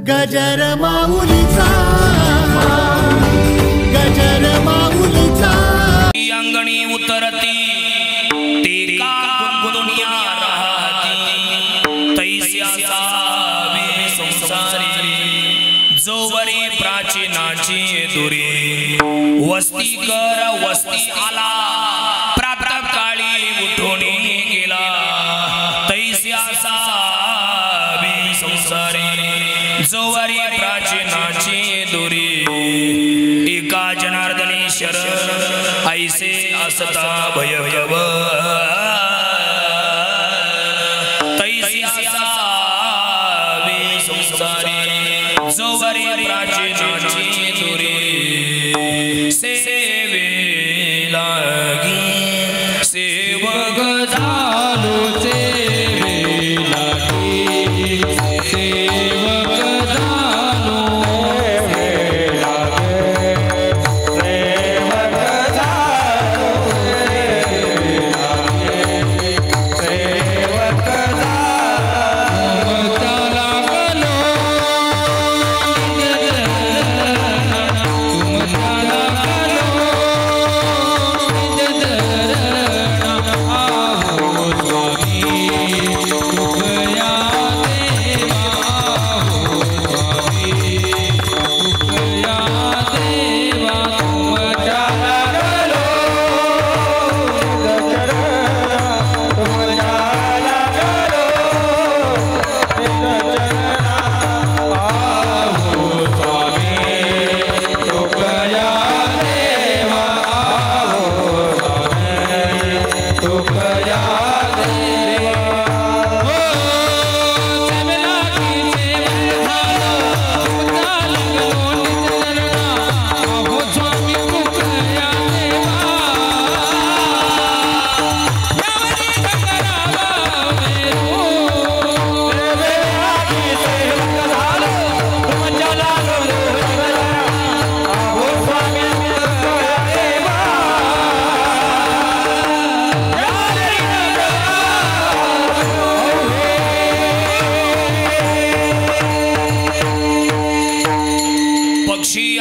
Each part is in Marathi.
गजर माऊलीचा गजर माऊलीचा अंगणी उतरती ते का गुणगुणिया राहती तैस्या सावे संसारी जोवरी प्राचीनाची दुरी वस्ती कर वस्ती आला प्रातः काळी उठून गेला तैस्या सावे संसारी जोवरी प्राचीनाची दुरी एका जनार्दनेश्वर ऐसे असता भयभव तैसी सावे संसारी जोवरी प्राचीनाची दुरी सेवे लागी सेवक झालो सेवे लागी सेवक झालो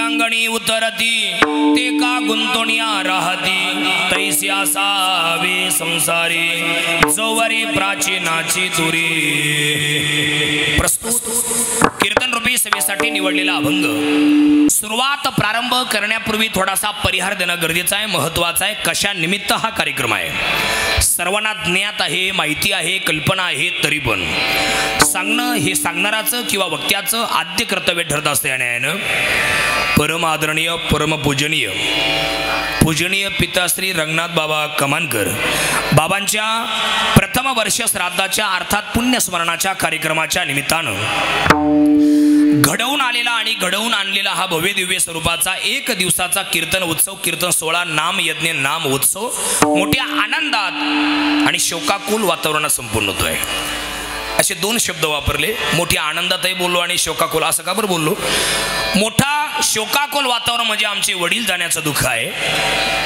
अंगणी उतरती ते का गुंतोनिया राहती तैस्या सावे संसारी जोवरी प्राचीनाची दुरी। प्रस्तुत कीर्तन रूपी सभेसाठी निवडलेला अभंग। सुरुवात प्रारंभ करण्यापूर्वी थोडासा परिहार देणं गरजेचं आहे, महत्त्वाचं आहे। कशा निमित्त हा कार्यक्रम आहे सर्वांना ज्ञात आहे, माहिती आहे, कल्पना आहे, तरी पण सांगणं हे सांगणाराचं किंवा वक्त्याचं आद्य कर्तव्य ठरत असते। आणि परम आदरणीय परम पूजनीय पूजनीय पिताश्री रंगनाथ बाबा कमानकर बाबांच्या प्रथम वर्ष श्राद्धाच्या अर्थात पुण्यस्मरणाच्या कार्यक्रमाच्या निमित्तानं घडवून आलेला आणि घडवून आणलेला हा भव्य दिव्य स्वरूपाचा एक दिवसाचा कीर्तन उत्सव, कीर्तन सोहळा, नाम यज्ञ, नाम उत्सव मोठ्या आनंदात आणि शोकाकुल वातावरणात संपूर्ण होतोय। असे दोन शब्द वापरले, मोठ्या आनंदातही बोललो आणि शोकाकुल। असं का बरं बोललो? मोठा शोकाकुल वातावरण म्हणजे आमचे वडील जाण्याचं दुःख आहे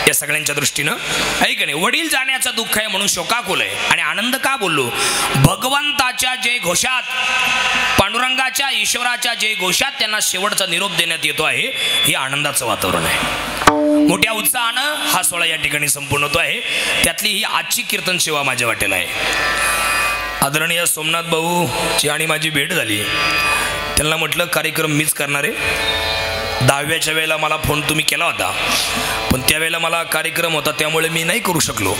या सगळ्यांच्या दृष्टीनं, आहे की नाही? वडील जाण्याचं दुःख आहे म्हणून शोकाकुल आहे। आणि आनंद का बोललो? भगवंताच्या जय घोषात, पांडुरंगाच्या ईश्वराच्या जय घोषात त्यांना शेवटचा निरोप देण्यात येतो आहे, हे आनंदाचं वातावरण आहे। मोठ्या उत्साहानं हा सोहळा या ठिकाणी संपूर्ण होतो आहे। त्यातली ही आजची कीर्तन सेवा माझ्या वाटेला आहे। आदरणीय सोमनाथ भाऊ ची आणि माझी भेट झाली, त्यांना म्हटलं कार्यक्रम मीच करणार आहे। 10व्याच्या वेळेला मला फोन तुम्ही केला होता, पण त्यावेळेला मला कार्यक्रम होता त्यामुळे मी नाही करू शकलो,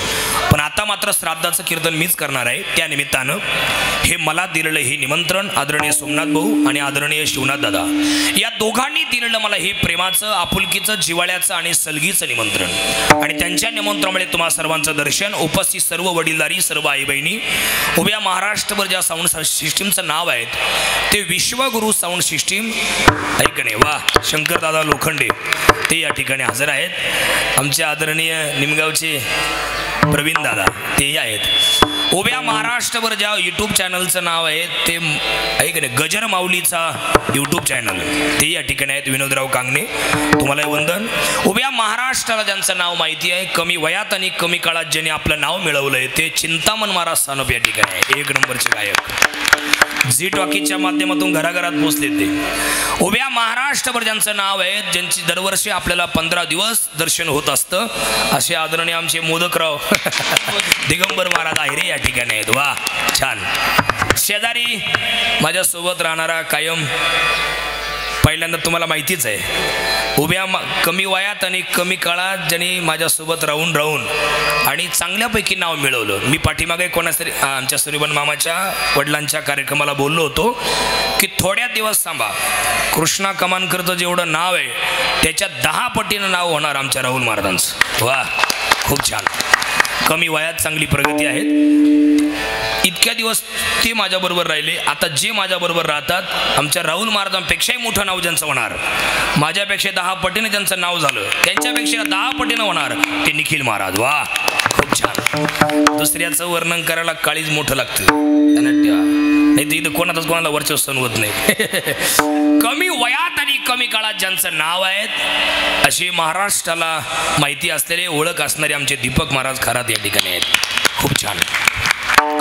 पण आता मात्र श्राद्धाचं कीर्तन मीच करणार आहे। त्या निमित्तानं हे मला दिलेलं हे निमंत्रण आदरणीय सोमनाथ भाऊ आणि आदरणीय शिवनाथ दादा या दोघांनी दिलेलं मला हे प्रेमाचं, आपुलकीचं, जिव्हाळ्याचं आणि सलगीचं निमंत्रण। आणि त्यांच्या निमंत्रणामुळे तुम्हा सर्वांचं दर्शन, उपस्थित सर्व वडीलधारी, सर्व आई बहिणी, उभ्या महाराष्ट्रभर ज्या साऊंड सिस्टीमचं नाव आहे ते विश्वगुरु साऊंड सिस्टीम, ऐकणे वा शंकर दादा लोखंडे ते या ठिकाणी हजर आहेत। आमचे आदरणीय निमगावचे प्रवीण दादा तेही आहेत। उभ्या महाराष्ट्रभर ज्या यूट्यूब चॅनलचं नाव आहे ते ऐकणे गजर माऊलीचा यूट्यूब चॅनल ते या ठिकाणी आहेत। विनोदराव कांगणे तुम्हाला वंदन। उभ्या महाराष्ट्राला ज्यांचं नाव माहिती आहे, कमी वयात आणि कमी काळात ज्यांनी आपलं नाव मिळवलंय ते चिंतामण महाराज सानप या ठिकाणी आहे, एक नंबरचे गायक। झी टॉकीजच्या माध्यमातून घराघरात पोहोचले ते उभ्या महाराष्ट्रभर ज्यांचं नाव आहे, ज्यांची दरवर्षी आपल्याला 15 दिवस दर्शन होत असतं, असे आदरणीय आमचे मोदकराव दिगंबर महाराज आहे या ठिकाणी आहेत. वा छान. शेजारी माझ्यासोबत राहणारा कायम, पहिल्यांदा तुम्हाला माहितीच आहे, उभ्या कमी वयात आणि कमी काळात ज्यांनी माझ्यासोबत राहून आणि चांगल्यापैकी नाव मिळवलं. मी पाठीमागे कोणातरी आमच्या सूर्यबन मामाच्या वडिलांच्या कार्यक्रमाला बोललो होतो की थोड्या दिवस थांबा, कृष्णा कमानकरचं जेवढं नाव आहे त्याच्या 10 पटीनं नाव होणार आमच्या राहुल महाराजांचं. वा खूप छान. कमी वयात चांगली प्रगती आहेत. इतक्या दिवस ते माझ्याबरोबर राहिले, आता जे माझ्याबरोबर राहतात आमच्या राहुल महाराजांपेक्षाही मोठं नाव ज्यांचं होणार, माझ्यापेक्षा 10 पटीनं ज्यांचं नाव झालं, त्यांच्यापेक्षा 10 पटीनं होणार ते निखिल महाराज. वा खूप छान. दुसऱ्याचं वर्णन करायला काळीज मोठं लागतं, नाही तर इथं कोणाचाच कोणाला वर्चस्व होत नाही. कमी वयात आणि कमी काळात ज्यांचं नाव आहेत अशी महाराष्ट्राला माहिती असलेले, ओळख असणारे आमचे दीपक महाराज खरात या ठिकाणी आहेत. खूप छान.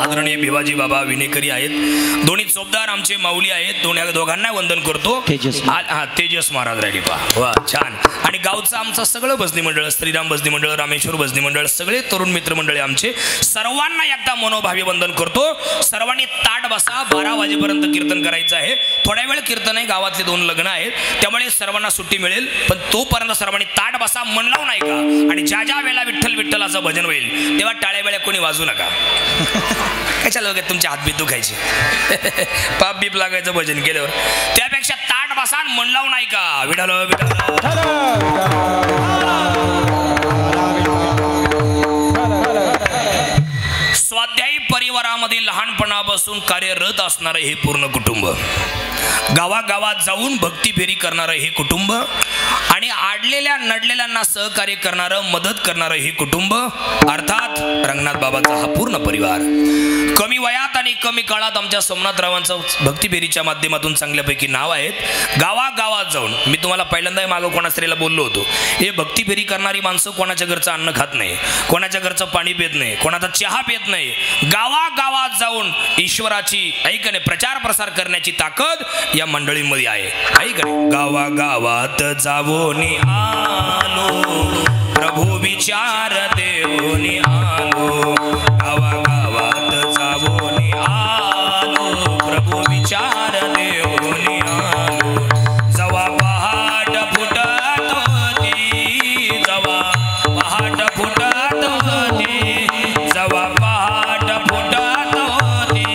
आदरणीय भिवाजी बाबा विनेकरी आहेत, दोन्ही चोपदार आमचे माऊली आहेत, दोघांना वंदन करतो. तेजस महाराज राहिली पा. वा छान. आणि गावचं आमचं सगळं भजनी मंडळ, श्रीराम भजनी मंडळ, रामेश्वर भजनी मंडळ, सगळे तरुण मित्र मंडळी आमचे, सर्वांना एकदा मनोभावी वंदन करतो. सर्वांनी ताट बसा, 12 वाजेपर्यंत कीर्तन करायचं आहे. थोड्या वेळ कीर्तन आहे, गावातले 2 लग्न आहेत, त्यामुळे सर्वांना सुट्टी मिळेल, पण तोपर्यंत सर्वांनी ताट बसा, मन लावून ऐका. आणि ज्या ज्या वेळेला विठ्ठल विठ्ठल असं भजन होईल तेव्हा टाळ्या वेळ्या कोणी वाजू नका. कशा लोक तुमच्या हातबीत दुखायचे, पाप बीप लागायचं भजन केल्यावर, त्यापेक्षा ताट बसा, मन लावून ऐका. विठ्ठल विठ्ठल. स्वाध्यायी परिवारामध्ये लहानपणापासून कार्यरत असणारं हे पूर्ण कुटुंब, गावागावात जाऊन भक्ती फेरी करणारं हे कुटुंब, आणि आडलेल्या नडलेल्यांना सहकार्य करणारं, मदत करणारं हे कुटुंब, अर्थात रंगनाथ बाबाचा हा पूर्ण परिवार. कमी वयात आणि कमी काळात आमच्या सोमनाथरावांचं भक्ती फेरीच्या माध्यमातून चांगल्यापैकी नाव आहेत. गावागावात जाऊन, मी तुम्हाला पहिल्यांदा मागं कोणा स्त्रीला बोललो होतो, हे भक्ती फेरी करणारी माणसं कोणाच्या घरचं अन्न खात नाही, कोणाच्या घरचं पाणी पित नाही, कोणाचा चहा पित नाही. गावागावात जाऊन ईश्वराची ऐकणे प्रचार प्रसार करण्याची ताकद या मंडळीमध्ये आहे. ऐकणे गावागावात जावोनी आलो, प्रभू विचार देवोनी आलो. गावागावात जावोनी आलो, प्रभू विचार देवोनी आलो. जवा पहाट फुटत होती, जवा पहाट फुटत होती, जवा पहाट फुटत होती,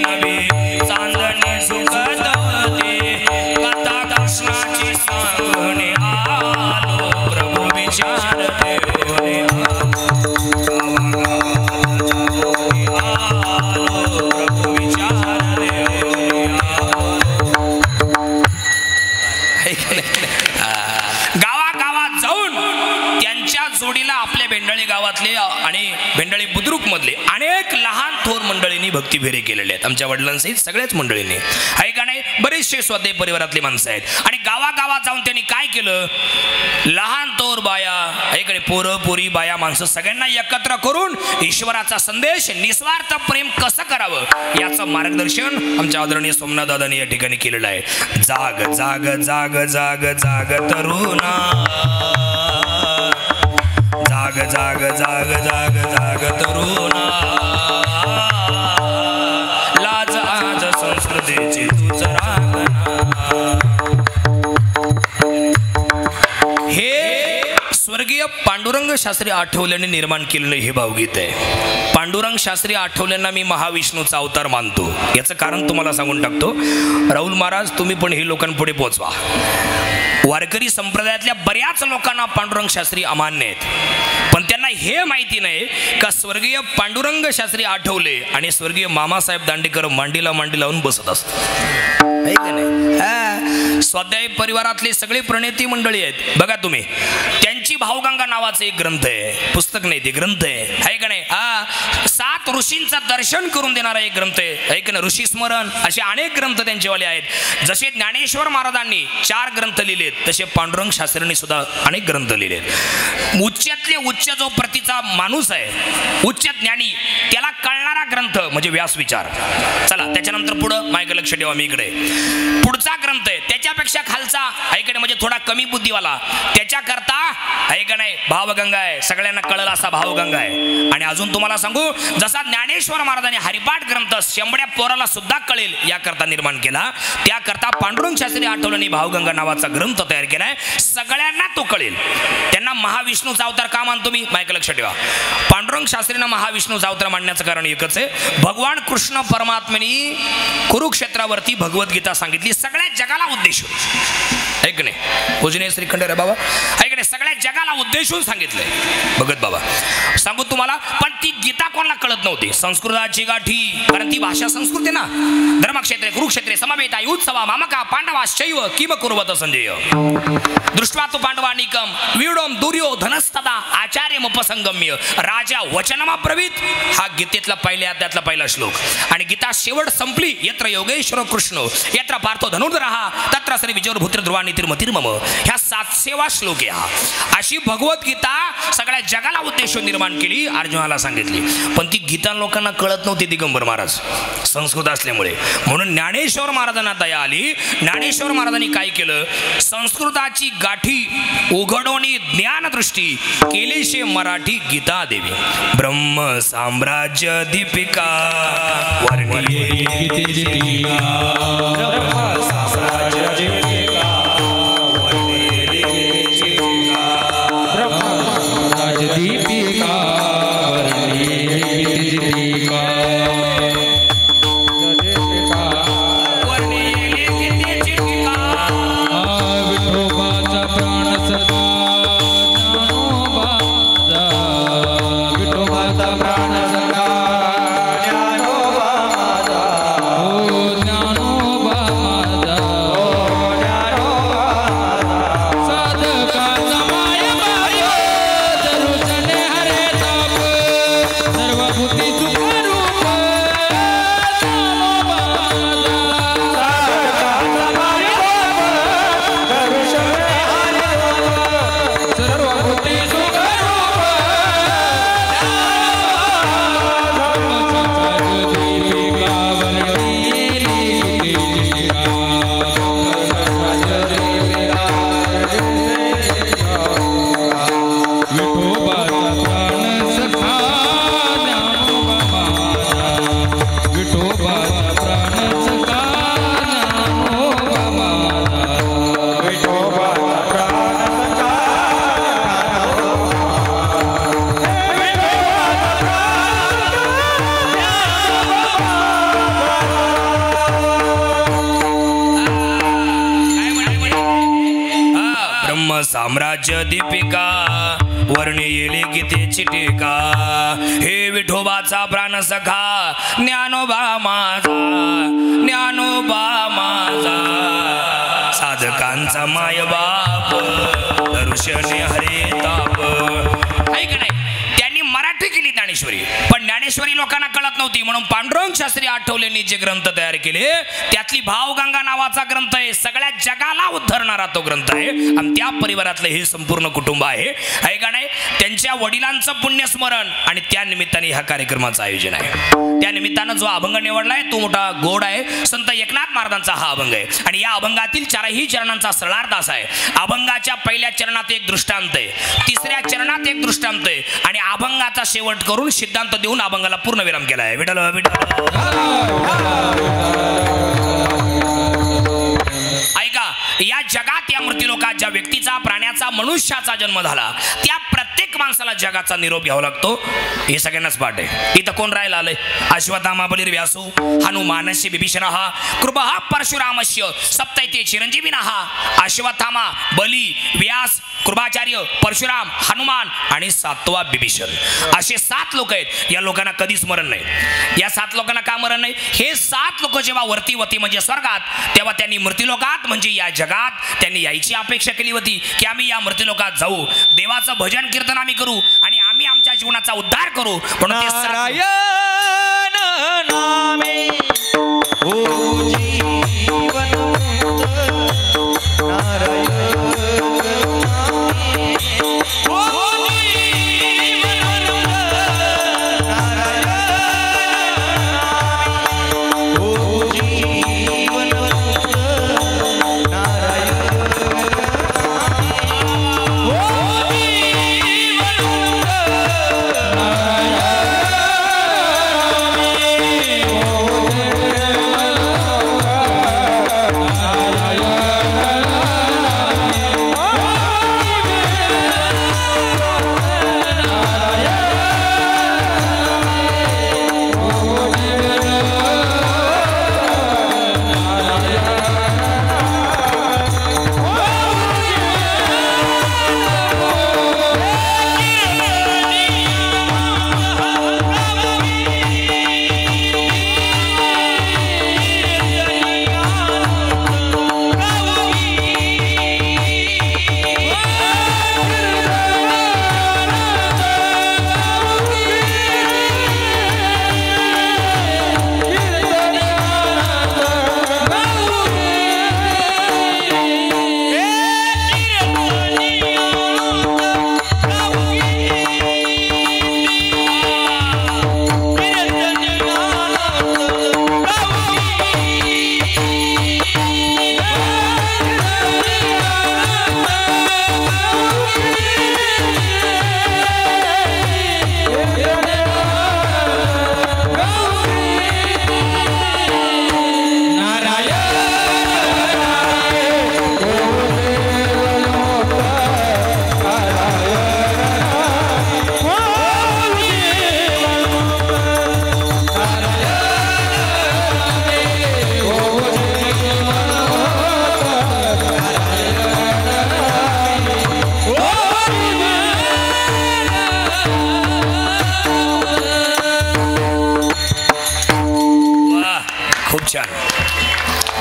नवी चांदणी सुकत होती, कथा कृष्णाची सांगणे आलो, प्रभू विचार देवोनी आलो. गावागावात जाऊन त्यांच्या जोडीला आपल्या भेंडळी गावातले आणि भेंडळी बुद्रुक मधले अनेक लहान थोर मंडळींनी भक्ती फेरे केलेले आहेत. आमच्या वडिलांसहित सगळ्याच मंडळींनी, आहे का नाही, बरेचसे स्वाध्याय परिवारातले माणसं आहेत. आणि गावागावात जाऊन त्यांनी काय केलं, लहान थोर बाया, ऐकडे पोरं पोरी बाया माणसं सगळ्यांना एकत्र करून ईश्वराचा संदेश, निस्वार्थ प्रेम कसं करावं याचं मार्गदर्शन आमच्या आदरणीय सोमनाथ दादांनी या ठिकाणी केलेलं आहे. जाग जाग जाग जाग जाग तरुणा, जाग जाग जाग जाग जाग तरुणा, लाज आज संस्कृतीची तुझ रांगणा. हे स्वर्गीय पांडुरंग शास्त्री आठवलेंनी निर्माण केलेलं हे भावगीत आहे. पांडुरंग शास्त्री आठवलेंना मी महाविष्णूचा अवतार मानतो. याचं कारण तुम्हाला सांगून टाकतो. राहुल महाराज, तुम्ही पण हे लोकांपुढे पोहोचवा. वारकरी संप्रदायातल्या बऱ्याच लोकांना पांडुरंग शास्त्री अमान्य आहेत, पण त्यांना हे माहिती नाही का स्वर्गीय पांडुरंग शास्त्री आठवले आणि स्वर्गीय मामासाहेब दांडेकर मांडीला मांडी लावून बसत असतात. स्वाध्याय परिवारातले सगळे प्रणेती मंडळी आहेत बघा तुम्ही. त्यांची भावगंगा नावाचं एक ग्रंथ आहे, पुस्तक नाही ते ग्रंथ आहे का नाही. 7 सात ऋषींचं दर्शन करून देणारा एक ग्रंथ आहे. ऐक ना, ऋषी स्मरण असे अनेक ग्रंथ त्यांचेवाले आहेत. जसे ज्ञानेश्वर महाराजांनी 4 ग्रंथ लिहिलेत तसे पांडुरंग शास्त्रींनी सुद्धा अनेक ग्रंथ लिहिलेत. उच्चातले उच्च जो प्रतीचा माणूस आहे, उच्च ज्ञानी, त्याला कळणारा ग्रंथ म्हणजे व्यास विचार. चला त्याच्यानंतर पुढं मायक लक्ष ठेवा, मी इकडे पुढचा ग्रंथ आहे त्याच्यापेक्षा खालचा ऐकणे म्हणजे थोडा कमी बुद्धीवाला, त्याच्याकरता ऐका नाही भावगंगा आहे, सगळ्यांना कळलं असा भावगंगा आहे. आणि अजून तुम्हाला सांगू, जसा ज्ञानेश्वर महाराजांनी हरिपाठ ग्रंथ शेंबड्या पोराला सुद्धा कळेल याकरता निर्माण केला, त्याकरता पांडुरंग शास्त्री आठवलेंनी भावगंगा नावाचा ग्रंथ तयार केलाय. सगळ्यांना तो कळेल. त्यांना महाविष्णूचा अवतार का मानतो मी, मायक लक्ष ठेवा. पांडुरंग शास्त्रींना महाविष्णूचा अवतार मानण्याचं कारण एकच आहे, भगवान कृष्ण परमात्म्याने कुरुक्षेत्रावरती भगवद्गीता सांगितली सगळ्या जगाला उद्देशून. ऐक नाही पूजनीय श्रीखंड रे बाबा, ऐक नाही सगळ्या जगाला उद्देशून सांगितलंय भगत बाबा. सांगू तुम्हाला, पण ती गीता कोणाला कळत नव्हती. संस्कृताची गाठी, कारण ती भाषा संस्कृत आहे ना. धर्मक्षेत्रे कुरुक्षेत्रे समवेता युत्सवा मामका पांडवा शैव किम कुर्वत संजय दृष्ट्वा तु पांडवानिकम विडोम दुर्योधनस्तदा आचार्यमुपसंगम्य राजा वचनमब्रवीत. हा गीतेतला त्यातला पहिला श्लोक. आणि गीता शेवट संपली, यत्र योगेश्वर कृष्ण यत्र पार्थो धनुर्धरः तत्र श्री विजयोर्भूत्र ध्रुवानी तिर्मतिर्मम. ह्या 700वा श्लोक आहे हा. अशी भगवद्गीता सगळ्या जगाला उद्देशून निर्माण केली, अर्जुनाला सांगितली. पण ती गीता लोकांना कळत नव्हती दिगंबर महाराज संस्कृत असल्यामुळे. म्हणून ज्ञानेश्वर महाराजांना दया आली. ज्ञानेश्वर महाराजांनी काय केलं, संस्कृताची गाठी उघडोनी ज्ञानदृष्टी केलीशे मराठी गीता देवी. ब्रह्म साम्राज्य दीपिका साम्राज्य दीपिका वर्णी येले गीतेची टीका. हे विठोबाचा प्राण सखा ज्ञानोबा माझा, ज्ञानोबा माझा साधकांचा माय बाप दर्शने हरे ताप. ऐक नाही त्यांनी मराठी केली ज्ञानेश्वरी, पण ज्ञानेश्वरी लोकांना कळत नव्हती. म्हणून पांडुरंग शास्त्री आठवलेंनी जे ग्रंथ तयार केले त्यातली भावगंगा नावाचा ग्रंथ आहे, सगळ्या जगाला उद्धरणारा तो ग्रंथ आहे. आणि त्या परिवारातलं हे संपूर्ण कुटुंब आहे. ऐका नाही त्यांच्या वडिलांचं पुण्यस्मरण आणि त्या निमित्ताने ह्या कार्यक्रमाचं आयोजन आहे. त्या निमित्तानं जो अभंग निवडलाय तो मोठा गोड आहे. संत एकनाथ महाराजांचा हा अभंग आहे. आणि या अभंगातील 4ही चरणांचा सरळार्थ असा आहे. अभंगाच्या पहिल्या चरणात एक दृष्टांत आहे, तिसऱ्या चरणात एक दृष्टांत आहे आणि अभंगाचा शेवट करून सिद्धांत देऊन अभंगाला पूर्ण विराम केला आहे. विठ्ठल विठ्ठल. ऐका, या जगात या मृत्यूलोकात ज्या व्यक्तीचा, प्राण्याचा, मनुष्याचा जन्म झाला त्या प्रत्येक माणसाला जगाचा निरोप घ्यावा लागतो. हे सगळ्यांनाच पाठ आहे. इथं कोण राहायला आलंय? अश्वत्थामा बलिर्व्यासो हनुमानस्य विभीषणः कृपः परशुरामस्य सप्तैते चिरंजीविनः. अश्वत्थामा, बली, व्यास, कृपाचार्य, परशुराम, हनुमान आणि 7वा विभीषण असे 7 लोक आहेत. या लोकांना कधी स्मरण नाही. या 7 लोकांना का मरण नाही? हे 7 लोक जेव्हा वरती होती म्हणजे स्वर्गात, तेव्हा त्यांनी मृत्यूलोकात म्हणजे या जगात त्यांनी यायची अपेक्षा केली होती की आम्ही या मृत्यूलोकात जाऊ, देवाचं भजन कीर्तन आम्ही करू आणि आम्ही आमच्या जीवनाचा उद्धार करू. म्हणून ते नारायण नामे हो जीवन मुक्त नारायण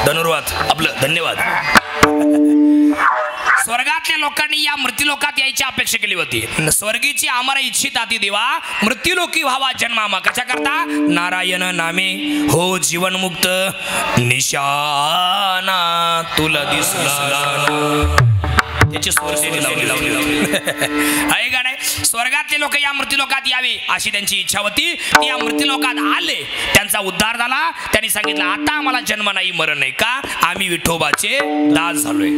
धन्यवाद आपलं धन्यवाद. स्वर्गातल्या लोकांनी या मृत्यूलोकात यायची अपेक्षा केली होती. स्वर्गीची आम्हाला इच्छित आती देवा मृत्यूलोकी व्हावा जन्मामा कशा करता नारायण नामे हो जीवनमुक्त निशाना तुला दिसला त्याची आहे का नाही. स्वर्गातले लोक या मृत्यूलोकात यावे अशी त्यांची इच्छा होती. ती या मृत्यूलोकात आले त्यांचा उद्धार झाला. त्यांनी सांगितलं आता आम्हाला जन्म नाही मरण नाही का आम्ही विठोबाचे दास झालोय.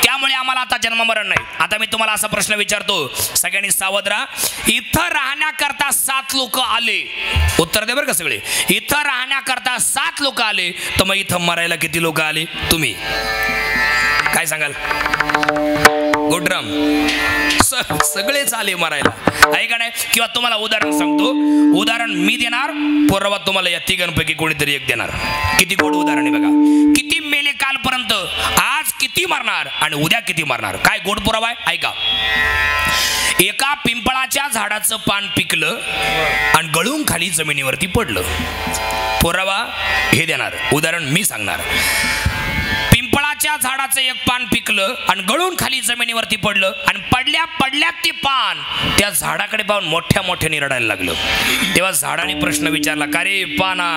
त्यामुळे आम्हाला आता जन्म मरण नाही. आता मी तुम्हाला असा प्रश्न विचारतो सगळ्यांनी सावध राहा. इथं राहण्याकरता 7 लोक आले उत्तर दे बरं का सगळे. इथं राहण्याकरता 7 लोक आले तर मग इथं मरायला किती लोक आले तुम्ही काय सांगाल. गुडराम सगळेच आले मरायला आहे का नाही. किंवा तुम्हाला उदाहरण सांगतो. उदाहरण मी देणार परवा तुम्हाला या तिघांपैकी कोणीतरी एक देणार. किती गोड उदाहरण आहे बघा. किती मेले कालपर्यंत आज किती मारणार आणि उद्या किती मारणार. काय गोड पुरावा आहे ऐका. एका पिंपळाच्या झाडाचं पान पिकलं आणि गळून खाली जमिनीवरती पडलं. पुरावा हे देणार उदाहरण मी सांगणार. पिंपळाच्या झाडाचं एक पान पिकलं आणि गळून खाली जमिनीवरती पडलं आणि पडल्या ते पान त्या झाडाकडे पाहून मोठ्या मोठ्याने रडायला लागलं. तेव्हा झाडाने प्रश्न विचारला, का रे पाना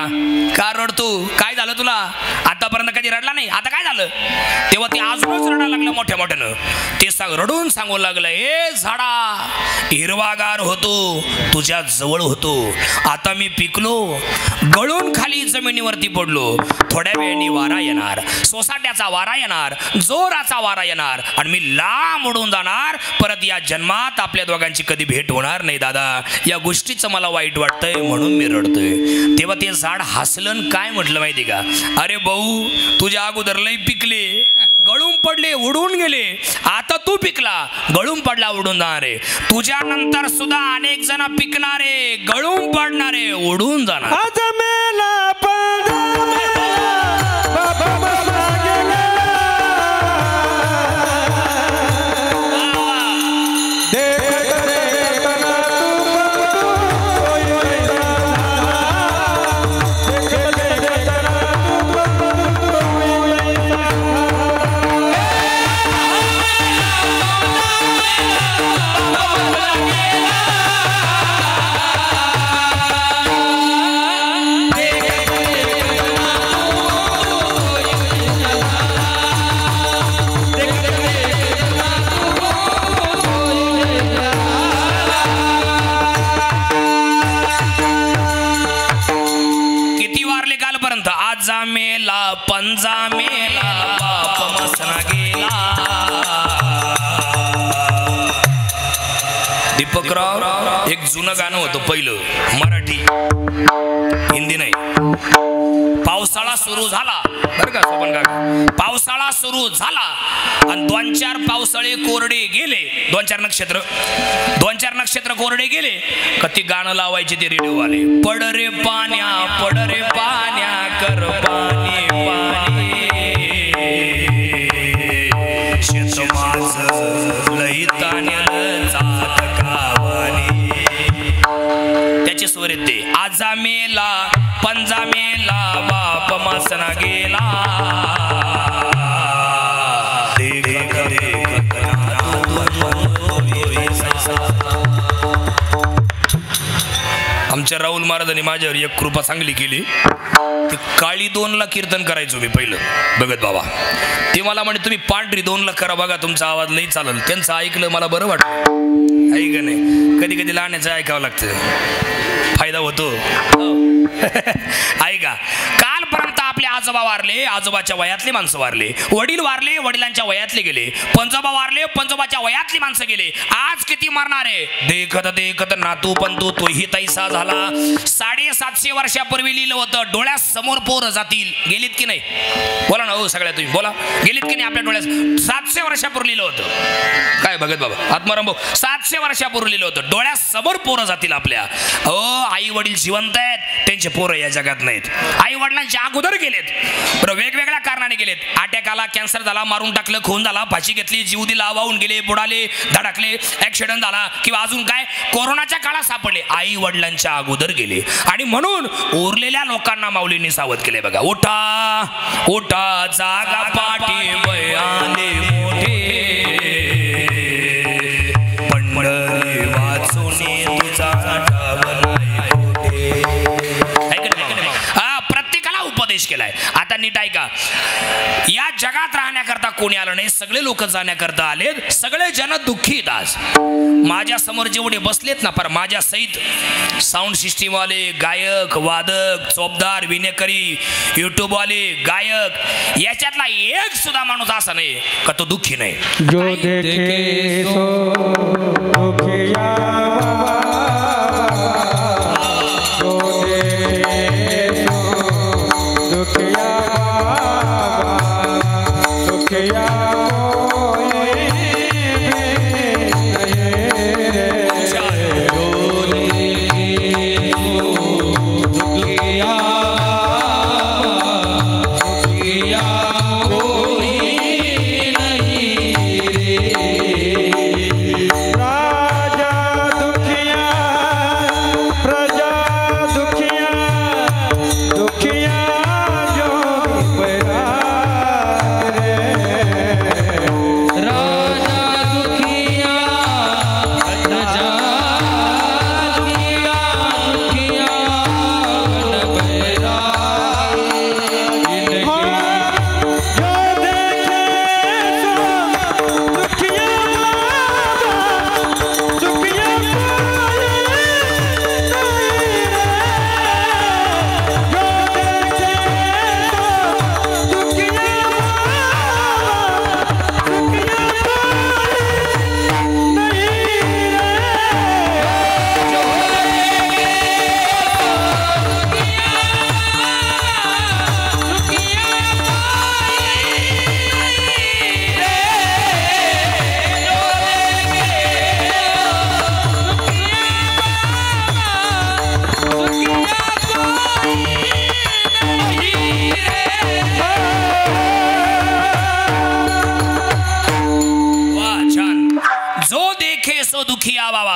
का रडतो, काय झालं तुला, आतापर्यंत कधी रडला नाही, आता काय झालं. तेव्हा ते अजूनच रडायला लागलं मोठ्या मोठ्यानं. ते रडून सांगू लागलं, ए झाडा हिरवागार होतो तुझ्या जवळ होतो, आता मी पिकलो गळून खाली जमिनीवरती पडलो, थोड्या वेळाने वारा येणार, सोसाट्याचा वारा येणार, जोराचा वारा येणार आणि मी लांब उडून जाणार, परत या जन्मात आपल्या दोघांची कधी भेट होणार नाही दादा, या गोष्टीचं मला वाईट वाटतंय म्हणून मी रडतोय. तेव्हा ते झाड हसलं, काय म्हटलं माहिती का, अरे भाऊ तुझ्या अगोदर लई पिकले, गळून पडले उडून गेले, आता तू पिकला गळून पडला उडून जाणारे, तुझ्या नंतर सुद्धा अनेक जण पिकणारे गळून पडणारे उडून जाणार. आजा मेला पंजा मेला बाप मसना गेला. दीपकराव एक जुनं गाणं होतं पहिलं मराठी, हिंदी नाही. पावसाळा सुरू झाला बरं का सोपन काका, पावसाळा सुरू झाला आणि 2-4 पावसाळे कोरडे गेले, 2-4 नक्षत्र कोरडे गेले का ती गाणं लावायचे ते रेडिओवाले, पड रे पाण्या कर पाणी पाणी शेत माझं लई ताण्यानं जात गावानी. त्याचे स्वर आहेत ते, आजा मेला पंजा मेला बाप मसना गेला. आमच्या राहुल महाराजांनी माझ्यावर एक कृपा चांगली केली. ते काळी 2ला कीर्तन करायचो मी पहिलं बघत बाबा, ते मला म्हणे तुम्ही पांढरी 2ला करा बघा तुमचा आवाज नाही चालेल. त्यांचं ऐकलं मला बरं वाटलं, ऐक नाही कधी कधी लहानाचं ऐकावं लागतं, फायदा होतो. ऐका, कालपर्यंत आपले आजोबा वारले, आजोबाच्या वयातली माणसं वारले, वडील वारले, वडिलांच्या वयातले गेले, पंजोबा वारले, पंजोबाच्या वयातली माणसं गेले. आज किती मरणार आहे, देखत देखत नातू पंतू तोही तैसा झाला. 750 वर्षापूर्वी लिहिलं होतं, डोळ्यासमोर पोर जातील, गेलीत की नाही बोला ना हो सगळ्या, तुम्ही बोला गेलीत की नाही आपल्या डोळ्यात. 700 वर्षापूर्वी लिहिलं होतं, काय बघत बाबा आत्माराम भाऊ, 700 वर्षापूर्वी लिहिलं होतं, डोळ्यासमोर पोरं जातील आपल्या. हो आई वडील जिवंत आहेत, त्यांचे पोरं या जगात नाहीत. आई वडिलांच्या अगोदर गेलेत, बरं वेगवेगळ्या कारणाने गेलेत. अटॅक आला, कॅन्सर झाला, मारून टाकलं, खून झाला, फाशी घेतली, जीव दिला, वाहून गेले, बुडाले, धडकले, ऍक्सिडेंट झाला किंवा अजून काय कोरोनाच्या काळात सापडले, आई वडिलांच्या अगोदर गेले. आणि म्हणून उरलेल्या लोकांना माऊलींनी सावध केले बघा, उठा उठा जागा पाठी बयाले मोठे, पंढरी वाचून तुझा प्रत्येकाला उपदेश केलाय. आता नीट ऐका, या जगात राहण्याकरता कोणी आलं नाही, सगळे लोक जाण्याकरता आलेत, सगळे जन दुःखी आहेत. आज माझ्या समोर जेवढे बसलेत ना, पर माझ्या सहित साऊंड सिस्टीम वाले, गायक, वादक, चोपदार, विनेकरी, युट्यूब वाले, गायक, याच्यातला एक सुद्धा माणूस असा नाही का तो दुःखी नाही. जो देखे सो दुखिया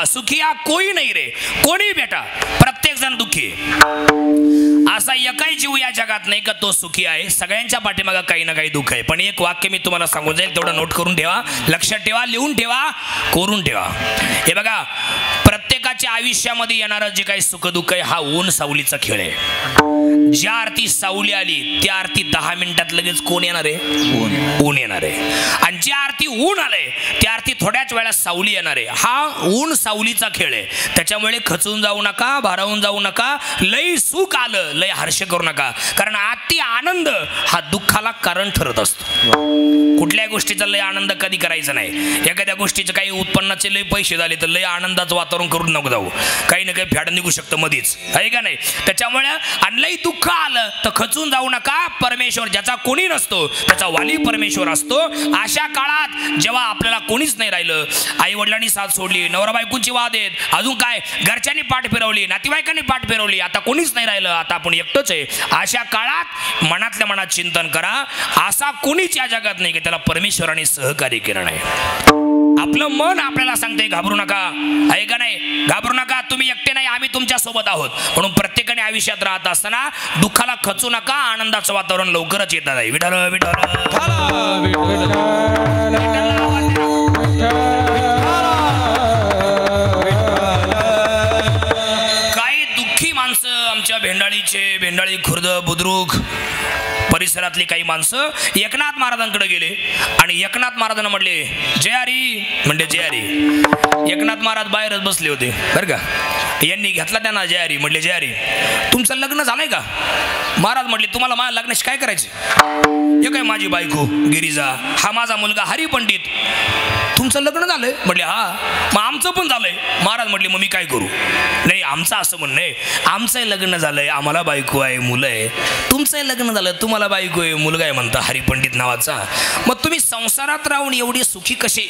सुखिया कोई नाही रे, कोणी बेटा प्रत्येक जण दुःखी असा एकही जीव या जगात नाही का तो सुखी आहे. सगळ्यांच्या पाठीमागे काही ना काही दुःख आहे. पण एक वाक्य मी तुम्हाला सांगून जाईल, तेवढं नोट करून ठेवा, लक्षात ठेवा, लिहून ठेवा, कोरून ठेवा. हे बघा, प्रत्येकाच्या आयुष्यामध्ये येणारं जे काही सुख दुःख आहे हा ऊन सावलीचा खेळ आहे. ज्या आरती सावली आली त्या आरती 10 मिनिटात लगेच कोण येणार आहे? ऊन येणार आहे. आणि ज्या आरती ऊन आलंय त्या आरती थोड्याच वेळा सावली येणार आहे. हा ऊन सावलीचा खेळ आहे. त्याच्यामुळे खचून जाऊ नका, भारावून जाऊ नका. लय सुख आलं लय हर्ष करू नका, कारण अति आनंद हा दुःखाला कारण ठरत असतो. कुठल्याही गोष्टीचा लय आनंद कधी करायचा नाही. एखाद्या गोष्टीचे काही उत्पन्नाचे लय पैसे झाले तर लय आनंदाचं वातावरण करून नको जाऊ. काही ना काही फॅड निघू शकतं मध्येच, आहे का नाही? त्याच्यामुळे आणि लय दुःख आलं तर खचून जाऊ नका. परमेश्वर ज्याचा कोणी नसतो त्याचा वाली परमेश्वर असतो. अशा काळात जेव्हा आपल्याला कोणीच नाही राहिलं, आई वडिलांनी साथ सोडली, नवरा बायकोंची वाद आहेत, अजून काय घरच्यांनी पाठ फिरवली, नातेवाईकांनी पाठ फिरवली, आता कोणीच नाही राहिलं, आता आपण एकटंच आहे. अशा काळात मनातल्या मनात चिंतन करा, असा कोणीच या जगात नाही की त्याला परमेश्वराने सहकार्य केलं नाही. आपलं मन आपल्याला सांगते घाबरू नका, आहे का नाही? घाबरू नका, तुम्ही एकटे नाही, आम्ही तुमच्या सोबत आहोत. म्हणून प्रत्येकाने आयुष्यात राहत असताना दुःखाला खचू नका. आनंदाचं वातावरण लवकरच येत आहे. विठ्ठल विठ्ठल काही दुःखी माणसं आमच्या भेंडाळीचे, भेंडाळी खुर्द बुद्रुक परिसरातली काही माणसं एकनाथ महाराजांकडे गेले आणि एकनाथ महाराजांना म्हटले जय हरी, म्हणजे जय हरी. एकनाथ महाराज बाहेरच बसले होते बरं का. यांनी घेतला त्यांना जय हरी, म्हटले जय हरी तुमचं लग्न झालंय का? महाराज म्हटले तुम्हाला माझ्या लग्नाशी काय करायचं? हे काय माझी बायको गिरिजा, हा माझा मुलगा हरी पंडित. तुमचं लग्न झालंय? म्हटले हा. मग आमचं पण झालंय. महाराज म्हटले मग मी काय करू? नाही आमचं असं म्हणणं आहे, आमचंही लग्न झालंय, आम्हाला बायको आहे, मुलं आहे. तुमचंही लग्न झालं, तुम्हाला बायको आहे, मुलगा आहे म्हणता हरी पंडित नावाचा. मग तुम्ही संसारात राहून एवढी सुखी कसे?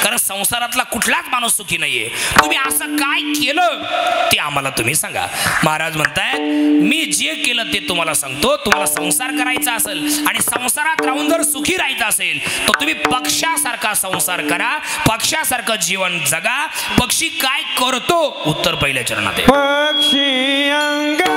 कारण संसारातला कुठलाच माणूस सुखी नाहीये. तुम्ही असं काय केलं ते आम्हाला तुम्ही सांगा. महाराज म्हणतायत मी जे केलं ते तुम्हाला सांगतो. तुम्हाला संसार करायचा असेल आणि संसारात राहून जर सुखी राहायचं असेल तर तुम्ही पक्षासारखा संसार करा, पक्षासारखं जीवन जगा. पक्षी काय करतो? उत्तर पहिल्या चरणात आहे. पक्षी अंगा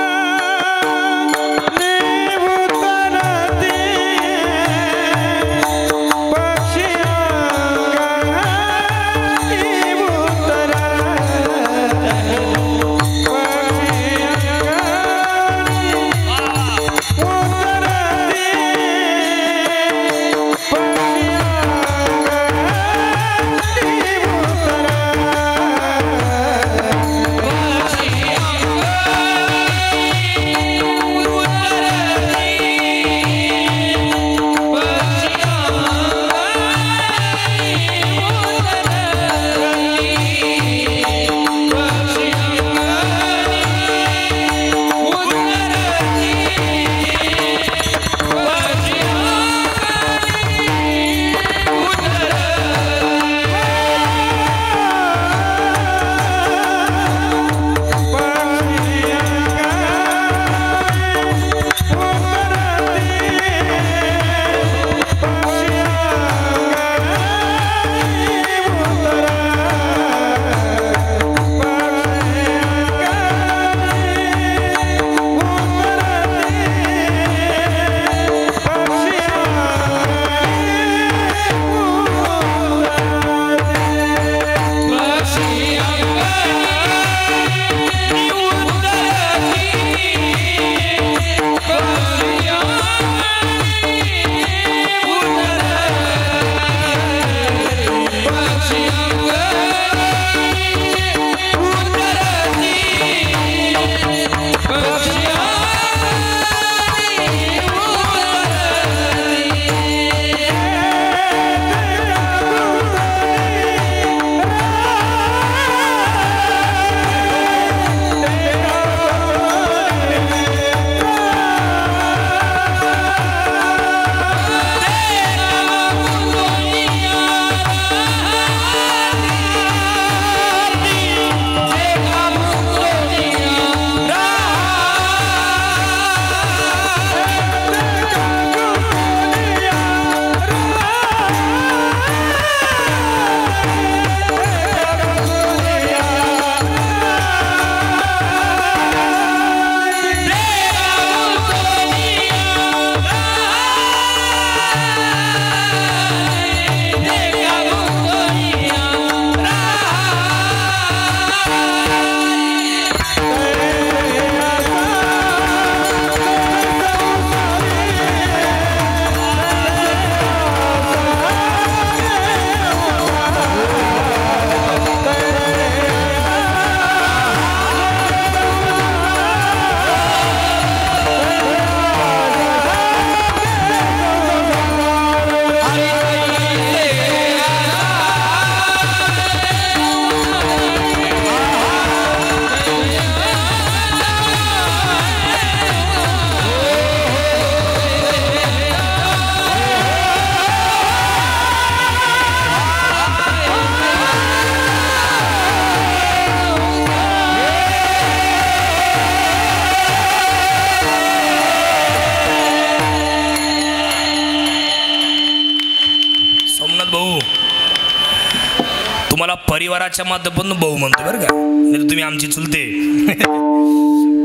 परिवाराच्या माध्यमातून भाऊ म्हणतो बरं का, नाही तुम्ही आमची चुलते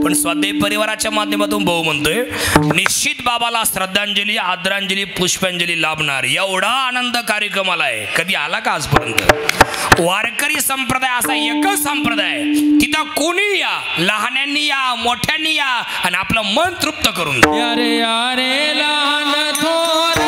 पण स्वाध्याय परिवाराच्या माध्यमातून भाऊ म्हणतोय. निश्चित बाबाला श्रद्धांजली, आदरांजली, पुष्पांजली लाभणार एवढा आनंद कार्यक्रमाला आहे. कधी आला का आजपर्यंत? वारकरी संप्रदाय असा एकच संप्रदाय, तिथं कोणी या, लहान्यांनी या, मोठ्यांनी या आणि आपलं मन तृप्त करून जा. यारे यारे लहान थोर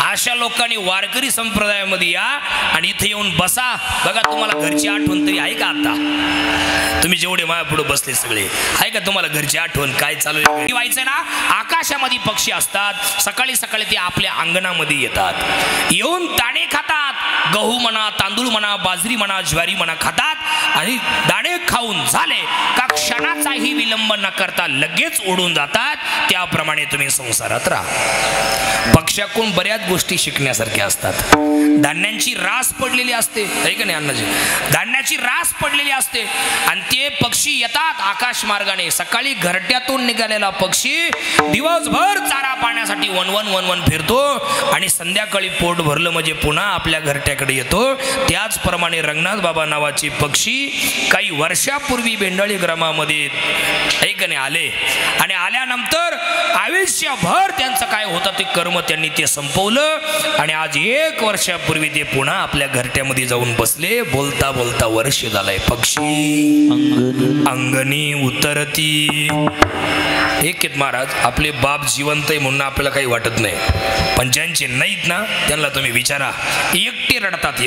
अशा लोकांनी वारकरी संप्रदायामध्ये या आणि इथे येऊन बसा. बघा तुम्हाला घरची आठवण तरी आहे का? आता तुम्ही जेवढे माझ्या पुढे बसले सगळे आहे का तुम्हाला घरची आठवण? काय चालू आहे व्हायचं ना? आकाशामध्ये पक्षी असतात, सकाळी सकाळी ते आपल्या अंगणामध्ये येतात, येऊन दाणे खातात. गहू म्हणा, तांदूळ म्हणा, बाजरी म्हणा, ज्वारी म्हणा खातात आणि दाणे खाऊन झाले का क्षणाचाही विलंब न करता लगेच उडून जातात. त्याप्रमाणे तुम्ही संसारात राहा. पक्ष्याकडून बऱ्याच गोष्टी शिकण्यासारख्या असतात. धान्यांची रास पडलेली असते, आहे का नाही अण्णाजी? धान्याची रास पडलेली असते आणि ते पक्षी येतात आकाश मार्गाने. सकाळी घरट्यातून निघालेला पक्षी दिवसभर चारा पाण्यासाठी वनवन फिरतो आणि संध्याकाळी पोट भरलं म्हणजे पुन्हा आपल्या घरट्याकडे येतो. त्याचप्रमाणे रंगनाथ बाबा नावाचे पक्षी काही वर्षापूर्वी बेंडाळी ग्रामामध्ये आहे का नाही आले आणि आल्यानंतर आयुष्यभर त्यांचं काय होतं ते कर्म त्यांनी ते संपवलं आणि आज 1 वर्षापूर्वी ते पुन्हा आपल्या घरट्यामध्ये जाऊन बसले. बोलता बोलता वर्ष झालंय. पक्षी अंगणी उतरती. एक महाराज आपले बाप जिवंत आहे म्हणून आपल्याला काही वाटत नाही, पण ज्यांचे नाहीत ना त्यांना तुम्ही विचारा, एकटे रडतात.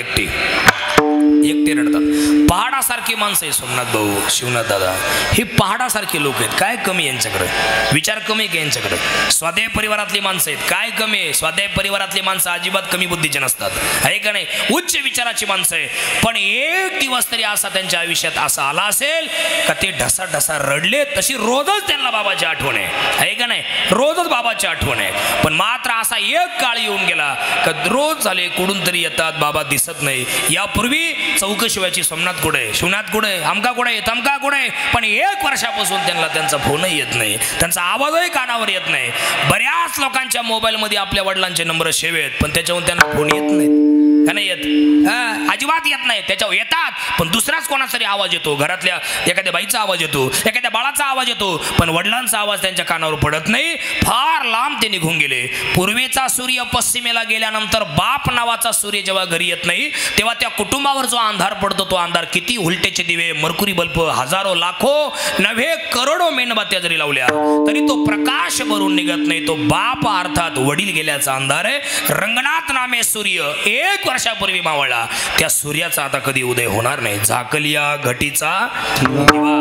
एकटे रडतात. पहाडासारखे माणसं आहे सोमनाथ भाऊ, शिवनाथ दादा, हे पहाडासारखे लोक आहेत. काय कमी यांच्याकडे? विचार कमी का यांच्याकडे? स्वाध्याय परिवारातली माणसं आहेत, काय कमी आहे? स्वाध्याय परिवारातली माणसं अजिबात कमी बुद्धीचे नसतात, आहे का नाही? उच्च विचाराची माणसं आहे. पण एक दिवस तरी असा त्यांच्या आयुष्यात असा आला असेल का ते ढसा ढसा रडले. तशी रोजच त्यांना बाबाची आठवण आहे का नाही? रोजच बाबाची आठवण आहे. पण मात्र असा एक काळ येऊन गेला का रोज झाले कुठून तरी येतात, बाबा दिसत नाही. यापूर्वी चौकशी व्हायची, सोमनाथ कुठे, शिवनाथ कुठे, आमका कुठे, तमका कुठे, पण 1 वर्षापासून त्यांना त्यांचा फोनही येत नाही, त्यांचा आवाजही कानावर येत नाही. बऱ्याच लोकांच्या मोबाईलमध्ये आपल्या वडिलांचे नंबर सेव्ह आहेत, पण त्याच्यावरून त्यांना फोन येत नाहीत का नाही येत? अजिबात येत नाही. त्याच्यावर येतात पण दुसराच कोणाचा तरी आवाज येतो, घरातल्या एखाद्या बाईचा आवाज येतो, एखाद्या बाळाचा आवाज येतो, पण वडिलांचा आवाज त्यांच्या कानावर पडत नाही. फार लांब ते निघून गेले. पूर्वेचा सूर्य पश्चिमेला गेल्यानंतर बाप नावाचा सूर्य जेव्हा घरी येत नाही तेव्हा त्या कुटुंबावर जो अंधार पडतो तो अंधार किती उलटेचे दिवे, मरकुरी बल्ब हजारो लाखो नव्हे करोडो मेणबत्त्या जरी लावल्या तरी तो प्रकाश भरून निघत नाही. तो बाप अर्थात वडील गेल्याचा अंधार आहे. रंगनाथ नामे सूर्य 1 वर्षापूर्वी मावळला, त्या सूर्याचा आता कधी उदय होणार नाही. झाकलिया घटीचा दिवा,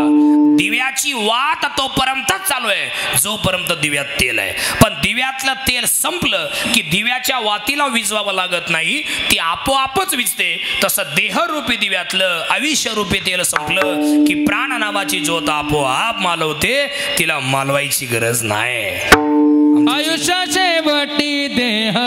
दिव्याची वात तोपर्यंतच चालू आहे जोपर्यंत दिव्यात तेल आहे. पण दिव्यातलं तेल संपलं की दिव्याच्या वातीला विजवावं लागत नाही, ती आपोआपच विजते. तसं देहरूपी दिव्यातलं आयुष्यरूपी तेल संपलं की प्राण नावाची ज्योत आपोआप मालवते, तिला मालवायची गरज नाही. आयुष्याचे बटी देह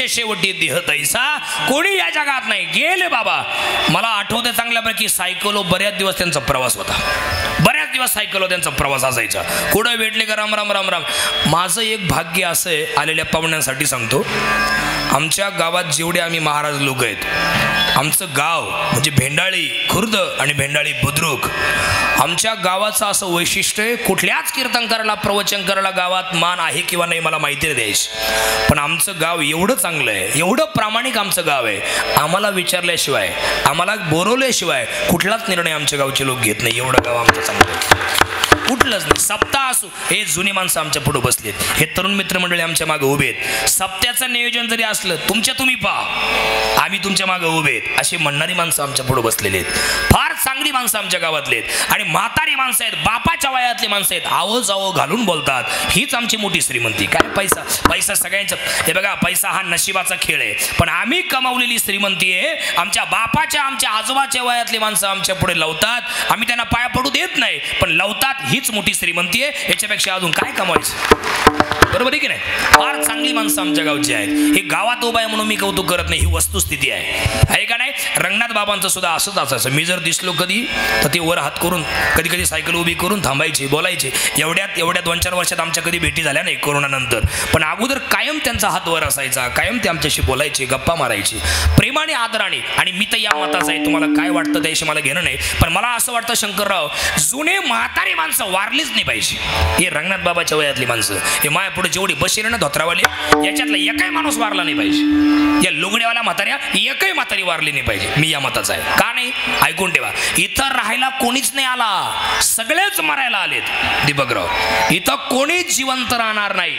आयुष्य शेवटी देह तैसा कोणी या जगात नाही. गेले बाबा. मला आठवते चांगल्यापैकी सायकलो बऱ्याच दिवस त्यांचा प्रवास होता. बऱ्याच दिवस सायकलो त्यांचा प्रवास असायचा. कुठं भेटले का राम राम राम राम. माझं एक भाग्य असं आहे, आलेल्या पाहुण्यांसाठी सांगतो, आमच्या गावात जेवढे आम्ही महाराज लोक आहेत, आमचं गाव म्हणजे भेंडाळी खुर्द आणि भेंडाळी बुद्रुक, आमच्या गावाचं असं वैशिष्ट्य आहे, कुठल्याच कीर्तनकाराला प्रवचन करायला गावात मान आहे किंवा नाही मला माहिती नाही द्यायची, पण आमचं गाव एवढं चांगलं आहे, एवढं प्रामाणिक आमचं गाव आहे, आम्हाला विचारल्याशिवाय, आम्हाला बोलवल्याशिवाय कुठलाच निर्णय आमच्या गावचे लोक घेत नाही. एवढं गाव आमचं चांगलं आहे, कुठलंच नाही. सप्ताह असो, हे जुने माणसं आमच्या पुढे बसलेत, हे तरुण मित्रमंडळी आमच्या मागे उभे आहेत. सप्त्याचं नियोजन जरी असलं, तुमच्या तुम्ही पहा, आम्ही तुमच्या मागे उभे आहेत, अशी म्हणणारी माणसं आमच्या पुढे बसलेली आहेत. फार चांगली माणसं आमच्या गावातले आहेत आणि म्हातारी माणसं आहेत, बापाच्या वयातली माणसं आहेत, आवो जावो घालून बोलतात. हीच आमची मोठी श्रीमंती. काय पैसा, पैसा सगळ्यांचा. हे बघा, पैसा हा नशिबाचा खेळ आहे, पण आम्ही कमावलेली श्रीमंती आहे. आमच्या बापाच्या, आमच्या आजोबाच्या वयातली माणसं आमच्या पुढे लावतात, आम्ही त्यांना पाया पडू देत नाही, पण लावतात. हीच मोठी श्रीमंती आहे. याच्यापेक्षा अजून काय कमवायचं, बरोबर आहे की नाही. फार चांगली माणसं आमच्या गावची आहेत. हे गावात उभा आहे म्हणून मी कौतुक करत नाही, ही वस्तुस्थिती आहे का नाही. रंगनाथ बाबांचं सुद्धा असंच असायचं. मी जर दिसलो कधी तर ते वर हात करून, कधी कधी सायकल उभी करून थांबायचे, बोलायचे. एवढ्या 2-4 वर्षात आमच्या कधी भेटी झाल्या नाही कोरोनानंतर, पण अगोदर कायम त्यांचा हात वर असायचा, कायम ते आमच्याशी बोलायचे, गप्पा मारायचे, प्रेमाने आदराने. आणि मी तर या मताचा आहे, तुम्हाला काय वाटतं त्याशी मला घेणं नाही, पण मला असं वाटतं शंकरराव, जुने म्हातारी माणसं वारलीच नाही पाहिजे. हे रंगनाथ बाबाच्या वयातली माणसं, हे माया पुढे जेवढी बसले ना धोत्रावाले, याच्यातला एकही माणूस वारला नाही पाहिजे. या लुगड्यावाल्या म्हाताऱ्या एकही म्हातारी वारली नाही पाहिजे. मी या मताचा आहे. का नाही, ऐकून ठेवा. इथं राहायला कोणीच नाही आला, सगळेच मरायला आलेत दीपकराव. इथं कोणीच जिवंत राहणार नाही,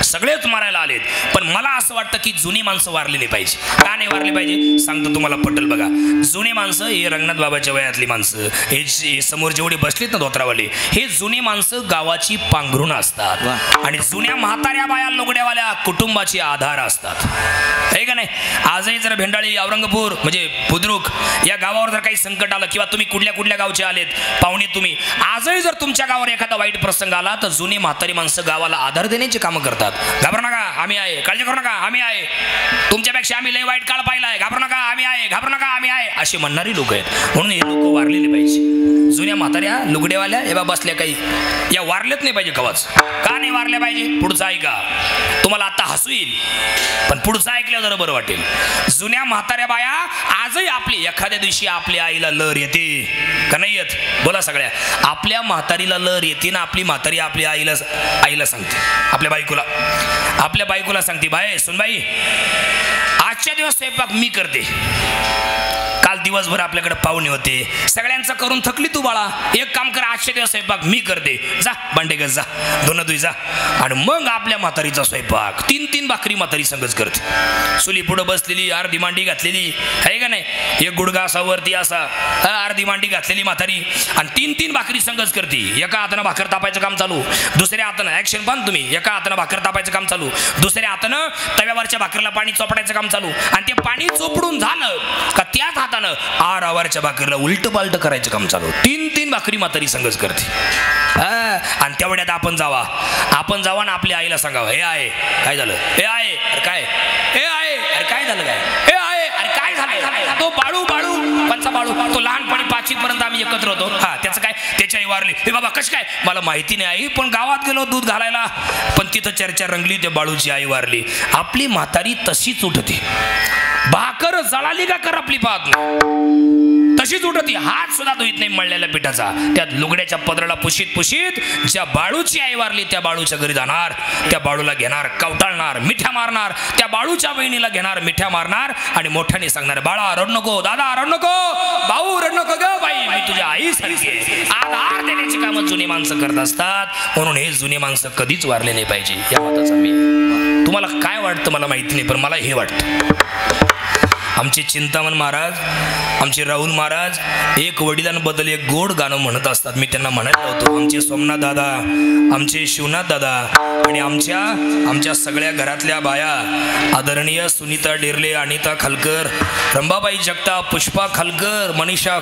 सगळेच मारायला आलेत. पण मला असं वाटतं की जुनी माणसं वारली नाही पाहिजे. का नाही वारली पाहिजे सांगतो तुम्हाला, पटेल बघा. जुने माणसं, हे रंगनाथ बाबाच्या वयातली माणसं, हे समोर जेवढे बसलेत ना धोत्रावाले, हे जुने माणसं गावाची पांघरुण असतात आणि जुन्या म्हाताऱ्या बाया लुगड्यावाल्या कुटुंबाची आधार असतात, आहे का नाही. आजही जर भेंडाळी, औरंगपूर म्हणजे बुद्रुक या गावावर जर काही संकट आलं, किंवा तुम्ही कुठल्या गावचे आलेत पाहुणे तुम्ही, आजही जर तुमच्या गावावर एखादा वाईट प्रसंग आला, तर जुनी म्हातारी माणसं गावाला आधार देण्याचे कामं करतात. घाबरू नका, आम्ही आहे, काळजी करू नका, आम्ही आहे, तुमच्यापेक्षा आम्ही लय वाईट काळ पाहिलाय, घाबरू नका, आम्ही आहे, घाबरू नका, आम्ही आहे, अशी म्हणणारी लोक आहेत. म्हणून हे लोक वारले नाही पाहिजे. जुन्या म्हाताऱ्या लुगडेवाल्या एव्हा बसल्या काही, या वारलेच नाही पाहिजे कवाच. का नाही वारल्या पाहिजे, पुढचं ऐका. तुम्हाला आता हसू येईल, पण पुढचं ऐकल्यावर जरा बरं वाटेल. जुन्या म्हाताऱ्या बाया आजही आपली, एखाद्या दिवशी आपल्या आईला लहर येते का नाही येत, बोला सगळ्या. आपल्या म्हातारीला लहर येते ना, आपली म्हातारी आपल्या आईला सांगते, आपल्या बायकोला सांगते, बाय सुनबाई आजच्या दिवस स्वयंपाक मी करते, काल दिवसभर आपल्याकडे पाहुणे होते, सगळ्यांचं करून थकली तू बाळा, एक काम कर, आजच्या दिवस स्वयंपाक मी करते, जा भांडेगर जा, धुणं धुई जा. आणि मग आपल्या म्हातारीचा स्वयंपाक 3-3 भाकरी म्हातारी संगच करते. चुली पुढं बसलेली, अर्धी मांडी घातलेली, आहे का नाही, एक गुडगा असा वरती असा, अर्धी मांडी घातलेली म्हातारी, आणि 3-3 भाकरी संगच करते. एका हातानं भाकर तापायचं काम चालू, दुसऱ्या हातानं, ऍक्शन पण तुम्ही, एका हातानं भाकर तापायचं काम चालू, दुसऱ्या हातानं तव्यावरच्या भाकरीला पाणी चोपडायचं काम चालू, आणि ते पाणी चोपडून झालं का त्याच हातानं आरावरच्या भाकरीला उलट पालट करायचं काम चालू. 3-3 भाकरी म्हातारी संगच करते. आणि तेवढ्यात आपण जावा ना आपल्या आईला सांगावं, हे आहे काय झालं, हे आहे अरे काय, हे आहे अरे काय झालं, काय हे आहे अरे काय झालं. तो बाळू पंचा बाळू, तो लहानपणी 5वी पर्यंत आम्ही एकत्र होतो, हा त्याचं काय, त्याची आई वारली, हे बाबा कसं काय मला माहिती नाही आई, पण गावात गेलो दूध घालायला, पण तिथं चर्चा रंगली, त्या बाळूची आई वारली. आपली म्हातारी तशीच उठते, भाकर जळाली का करपली पाहत नाही, तशीच उठती, हात सुद्धा धुईत नाही मळलेल्या पिठाचा. त्यात लुगड्याच्या पदराला पुशीत ज्या बाळूची आई वारली त्या बाळूच्या घरी जाणार, त्या बाळूला घेणार, कवटाळणार, मिठ्या मारणार, त्या बाळूच्या बहिणीला घेणार, मिठ्या मारणार, आणि मोठ्याने सांगणार, बाळा रड नको, दादा रड नको, भाऊ रड नको ग बाई, मी तुझ्या आई सारखी. आधार देण्याची कामं जुनी माणसं करत असतात. म्हणून हे जुनी माणसं कधीच वारले नाही पाहिजे, या मताचा मी. तुम्हाला काय वाटतं मला माहिती नाही, पण मला हे वाटतं. आमचे चिंतामण महाराज, आमचे राहुल महाराज एक वडिलांबद्दल एक गोड गाणं म्हणत असतात. मी त्यांना म्हणायला होतो, आमचे सोमनाथ दादा, आमचे शिवनाथ दादा आणि आमच्या सगळ्या घरातल्या बाया, आदरणीय सुनीता डेरले, अनिता खालकर, रंभाबाई जगताप, पुष्पा खालकर, मनीषा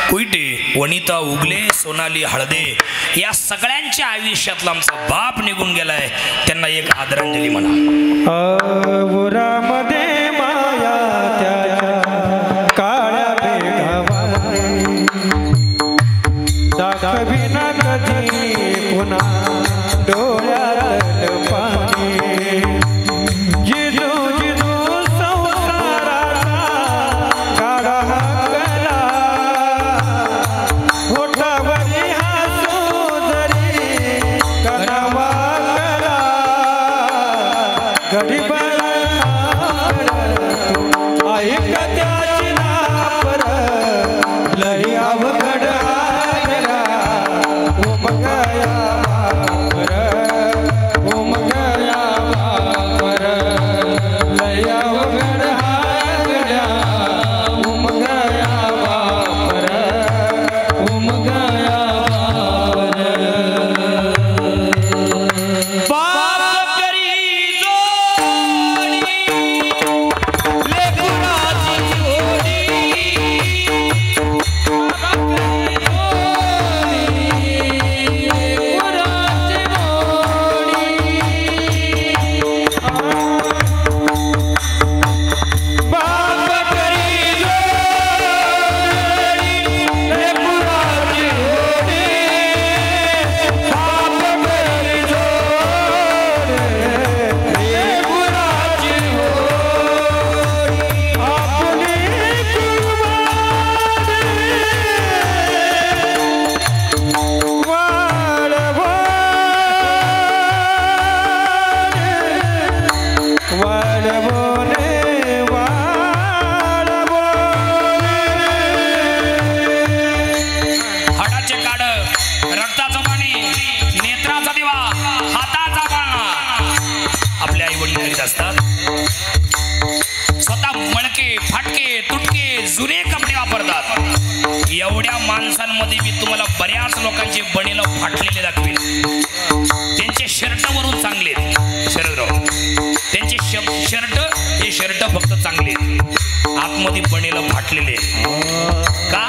कुईटे, वनिता उगले, सोनाली हळदे, या सगळ्यांच्या आयुष्यातला आमचा बाप निघून गेलाय. त्यांना एक आदरांजली म्हणा. मध्ये माया त्याच्या काळ्या बेगावाने दाखवी ना कधी पुन्हा डोळ्यात पाणी. जिजू जिजू संसाराचा काळा हाकला, होठावरी हसू जरी कणावा कला. गरीब एवढ्या माणसांमध्ये मी तुम्हाला बऱ्याच लोकांचे बनेला फाटलेले दाखवेल. त्यांचे शर्ट वरून चांगले शर्टराव, त्यांचे शर्ट हे शर्ट फक्त चांगले, आतमध्ये बनेला फाटलेले. का?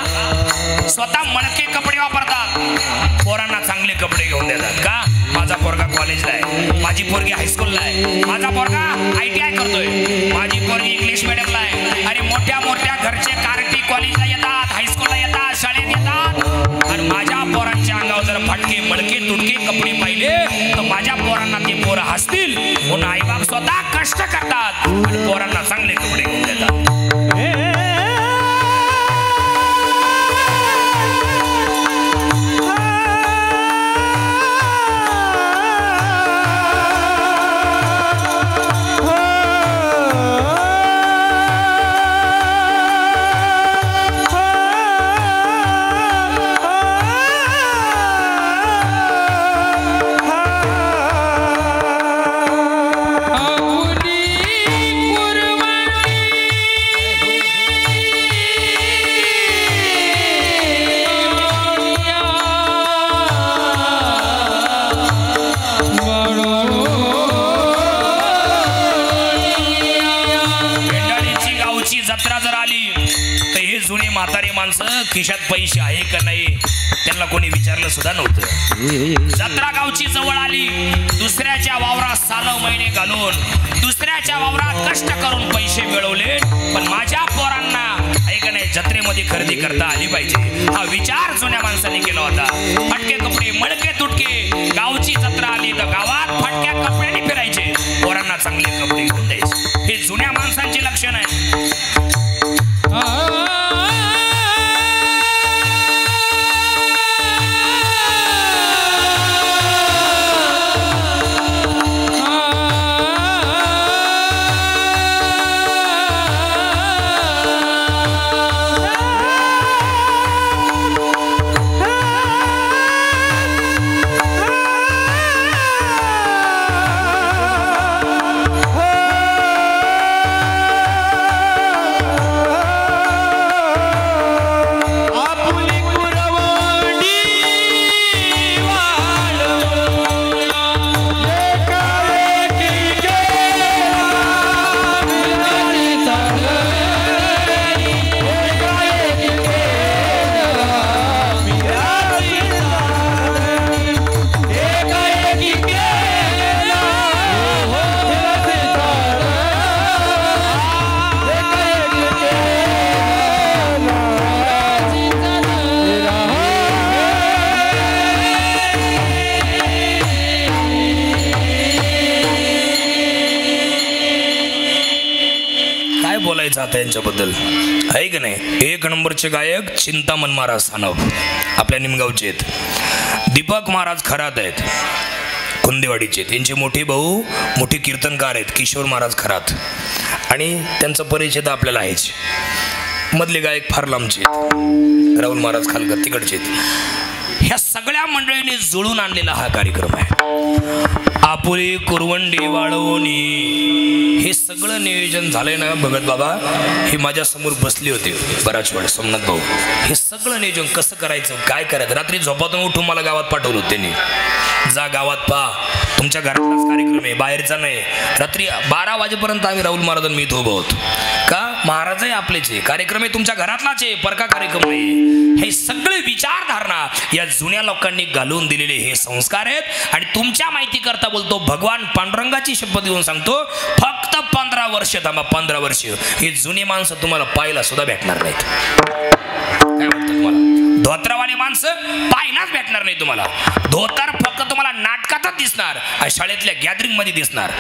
स्वतः मणके कपडे वापरतात, पोरांना चांगले कपडे घेऊन देतात. का? माझा पोरगा कॉलेजला आहे, माझी पोरगी हायस्कूलला आहे, माझा पोरगा ITI करतोय, माझी पोरगी इंग्लिश मिडियमला आहे. अरे मोठ्या मोठ्या घरचे कार्टी कॉलेजला येतात, हायस्कूलला येतात, शाळेत येतात. आणि माझ्या पोरांच्या अंगावर जर फाटके मळके तुटके कपडे पाहिले तर माझ्या पोरांना ते पोरं हसतील. म्हणून आईबाप स्वतः कष्ट करतात आणि पोरांना चांगले कपडे घेऊन देतात. खिशात पैसे आहे का नाही त्यांना कोणी विचारलं सुद्धा नव्हतं. जत्रा गावची जवळ आली, दुसऱ्याच्या वावरात साल महिने घालून, दुसऱ्याच्या वावरात कष्ट करून पैसे मिळवले. पण माझ्या पोरांना आहे का नाही जत्रेमध्ये खरेदी करता आली पाहिजे, हा विचार जुन्या माणसाने केला होता. फटके कपडे मळके तुटके, गावची जत्रा आली तर गावात फटक्या कपड्याने फिरायचे, पोरांना चांगले कपडे घेऊन द्यायचे. हे जुन्या माणसांचे लक्षण आहे. बोलायचं आता यांच्याबद्दल आहे की नाही. एक नंबरचे गायक चिंतामण महाराज सानप आपल्या निमगावचे आहेत. दीपक महाराज खरात आहेत, कुंदेवाडीचे. त्यांचे मोठे भाऊ मोठे कीर्तनकार आहेत, किशोर महाराज खरात. आणि त्यांचा परिचय तर आपल्याला आहेच. मधले गायक फार लांबचे आहेत, राहुल महाराज खालकर तिकडचे आहेत. ह्या सगळ्या मंडळीने जुळून आणलेला हा कार्यक्रम आहे. आपुली कुरवंडी वाळवणी हे सगळं नियोजन झालंय ना. भगत बाबा हे माझ्या समोर बसले होते बराच वेळ, सोमनाथ भाऊ. हे सगळं नियोजन कसं करायचं, काय करायचं, रात्री झोपातून उठून मला गावात पाठवलं होतं त्यांनी. जा गावात पहा, तुमच्या घरातलाच कार्यक्रम आहे, बाहेरचा नाही. रात्री 12 वाजेपर्यंत आम्ही राहुल महाराज मी इथं उभं होतो. का महाराज आहे आपलेच आहे, कार्यक्रम आहे तुमच्या घरातलाच आहे, परका कार्यक्रम नाही. हे सगळे विचारधारणा या जुन्या लोकांनी घालून दिलेले हे संस्कार आहेत. आणि तुमच्या माहिती करता बोलतो, भगवान पांडुरंगाची शपथ घेऊन सांगतो, फक्त 15 वर्ष थांबा, 15 वर्ष. हे जुने माणसं तुम्हाला पाहायला सुद्धा भेटणार नाहीत. काय वाटतं तुम्हाला? धोत्रावाले माणसं पाहायलाच भेटणार नाही तुम्हाला. धोतर फक्त तुम्हाला नाटकातच दिसणार, शाळेतल्या गॅदरिंग मध्ये दिसणार,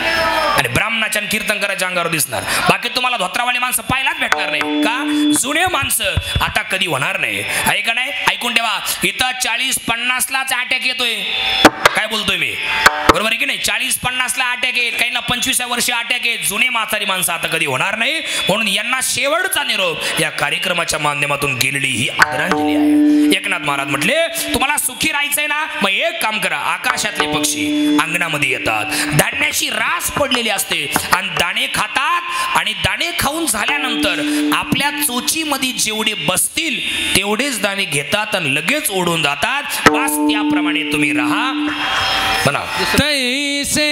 आणि ब्राह्मणाच्या कीर्तनकाराच्या अंगावर दिसणार. बाकी तुम्हाला धोत्रावाले माणसं पाहायलाच भेटणार नाही. का? जुने माणसं आता कधी होणार नाही. आहे का नाही? ऐकून ठेवा, इथं 40-50 लाच अटॅक येतोय. काय बोलतोय मी, बरोबर आहे की नाही? 40-50 ला अटॅक येत, काहींना 25व्या वर्षी अटॅक येत. जुने म्हातारी माणसं आता कधी होणार नाही. म्हणून यांना शेवटचा निरोप या कार्यक्रमाच्या माध्यमातून गेलेली ही आदरांजली आहे. एकनाथ महाराज म्हटले, तुम्हाला सुखी राहायचंय ना, मग एक काम करा. आकाशातले पक्षी अंगणामध्ये येतात, धान्याची रास पडलेली असते, आणि दाणे खातात. आणि दाणे खाऊन झाल्यानंतर आपल्या चोचीमध्ये जेवढे बसतील तेवढेच दाणे घेतात आणि लगेच ओढून जातात. बस त्याप्रमाणे तुम्ही राहा. म्हणा तैसे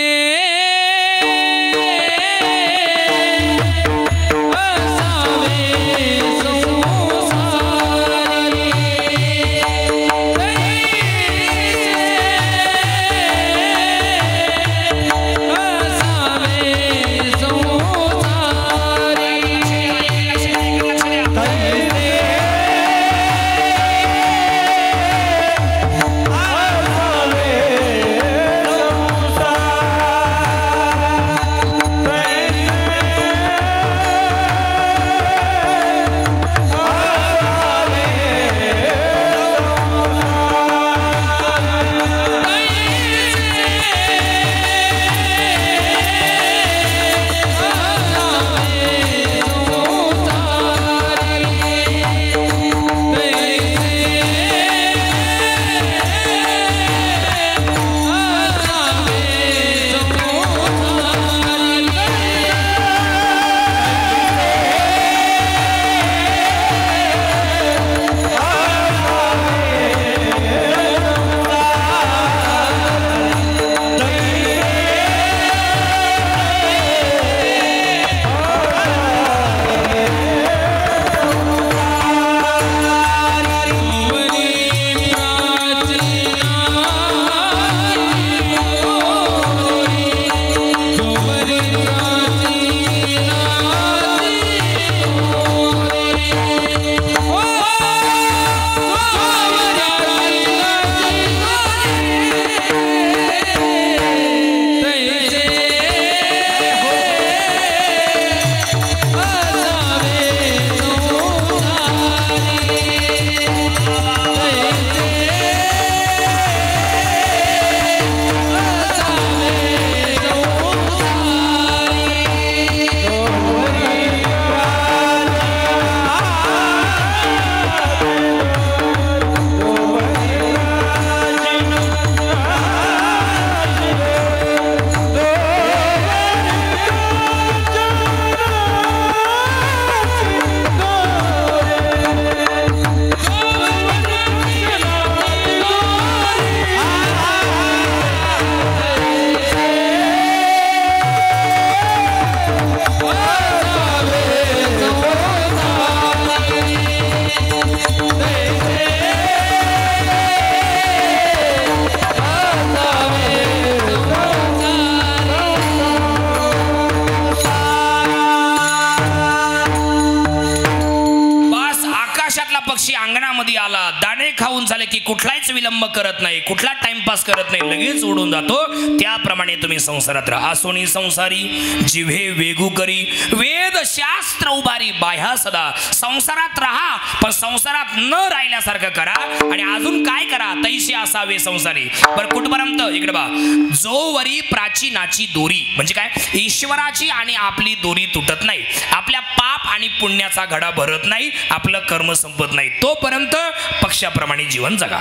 पक्षी अंगणामध्ये आला, दाणे खाऊन झाले की कुठलाच विलंब करत नाही, कुठला टाइमपास करत नाही, लगेच उडून जातो. त्याप्रमाणे तुम्ही संसारात राहा. आसोनी संसारी जिव्हे वेगू करी, वेद शास्त्र उभारी बाह्या सदा. संसारात राहा, पण संसारात न राहिल्यासारखं करा. आणि अजून काय करा, तैशी असावे संसारी. बरं कुठपर्यंत, इकडे बा, जोवरी प्राचीनाची दोरी, म्हणजे काय, ईश्वराची आणि आपली दोरी तुटत नाही, आपल्या पाप आणि पुण्याचा घडा भरत नाही, आपलं कर्म संपत नाही, तोपर्यंत पक्षाप्रमाणे जीवन जगा.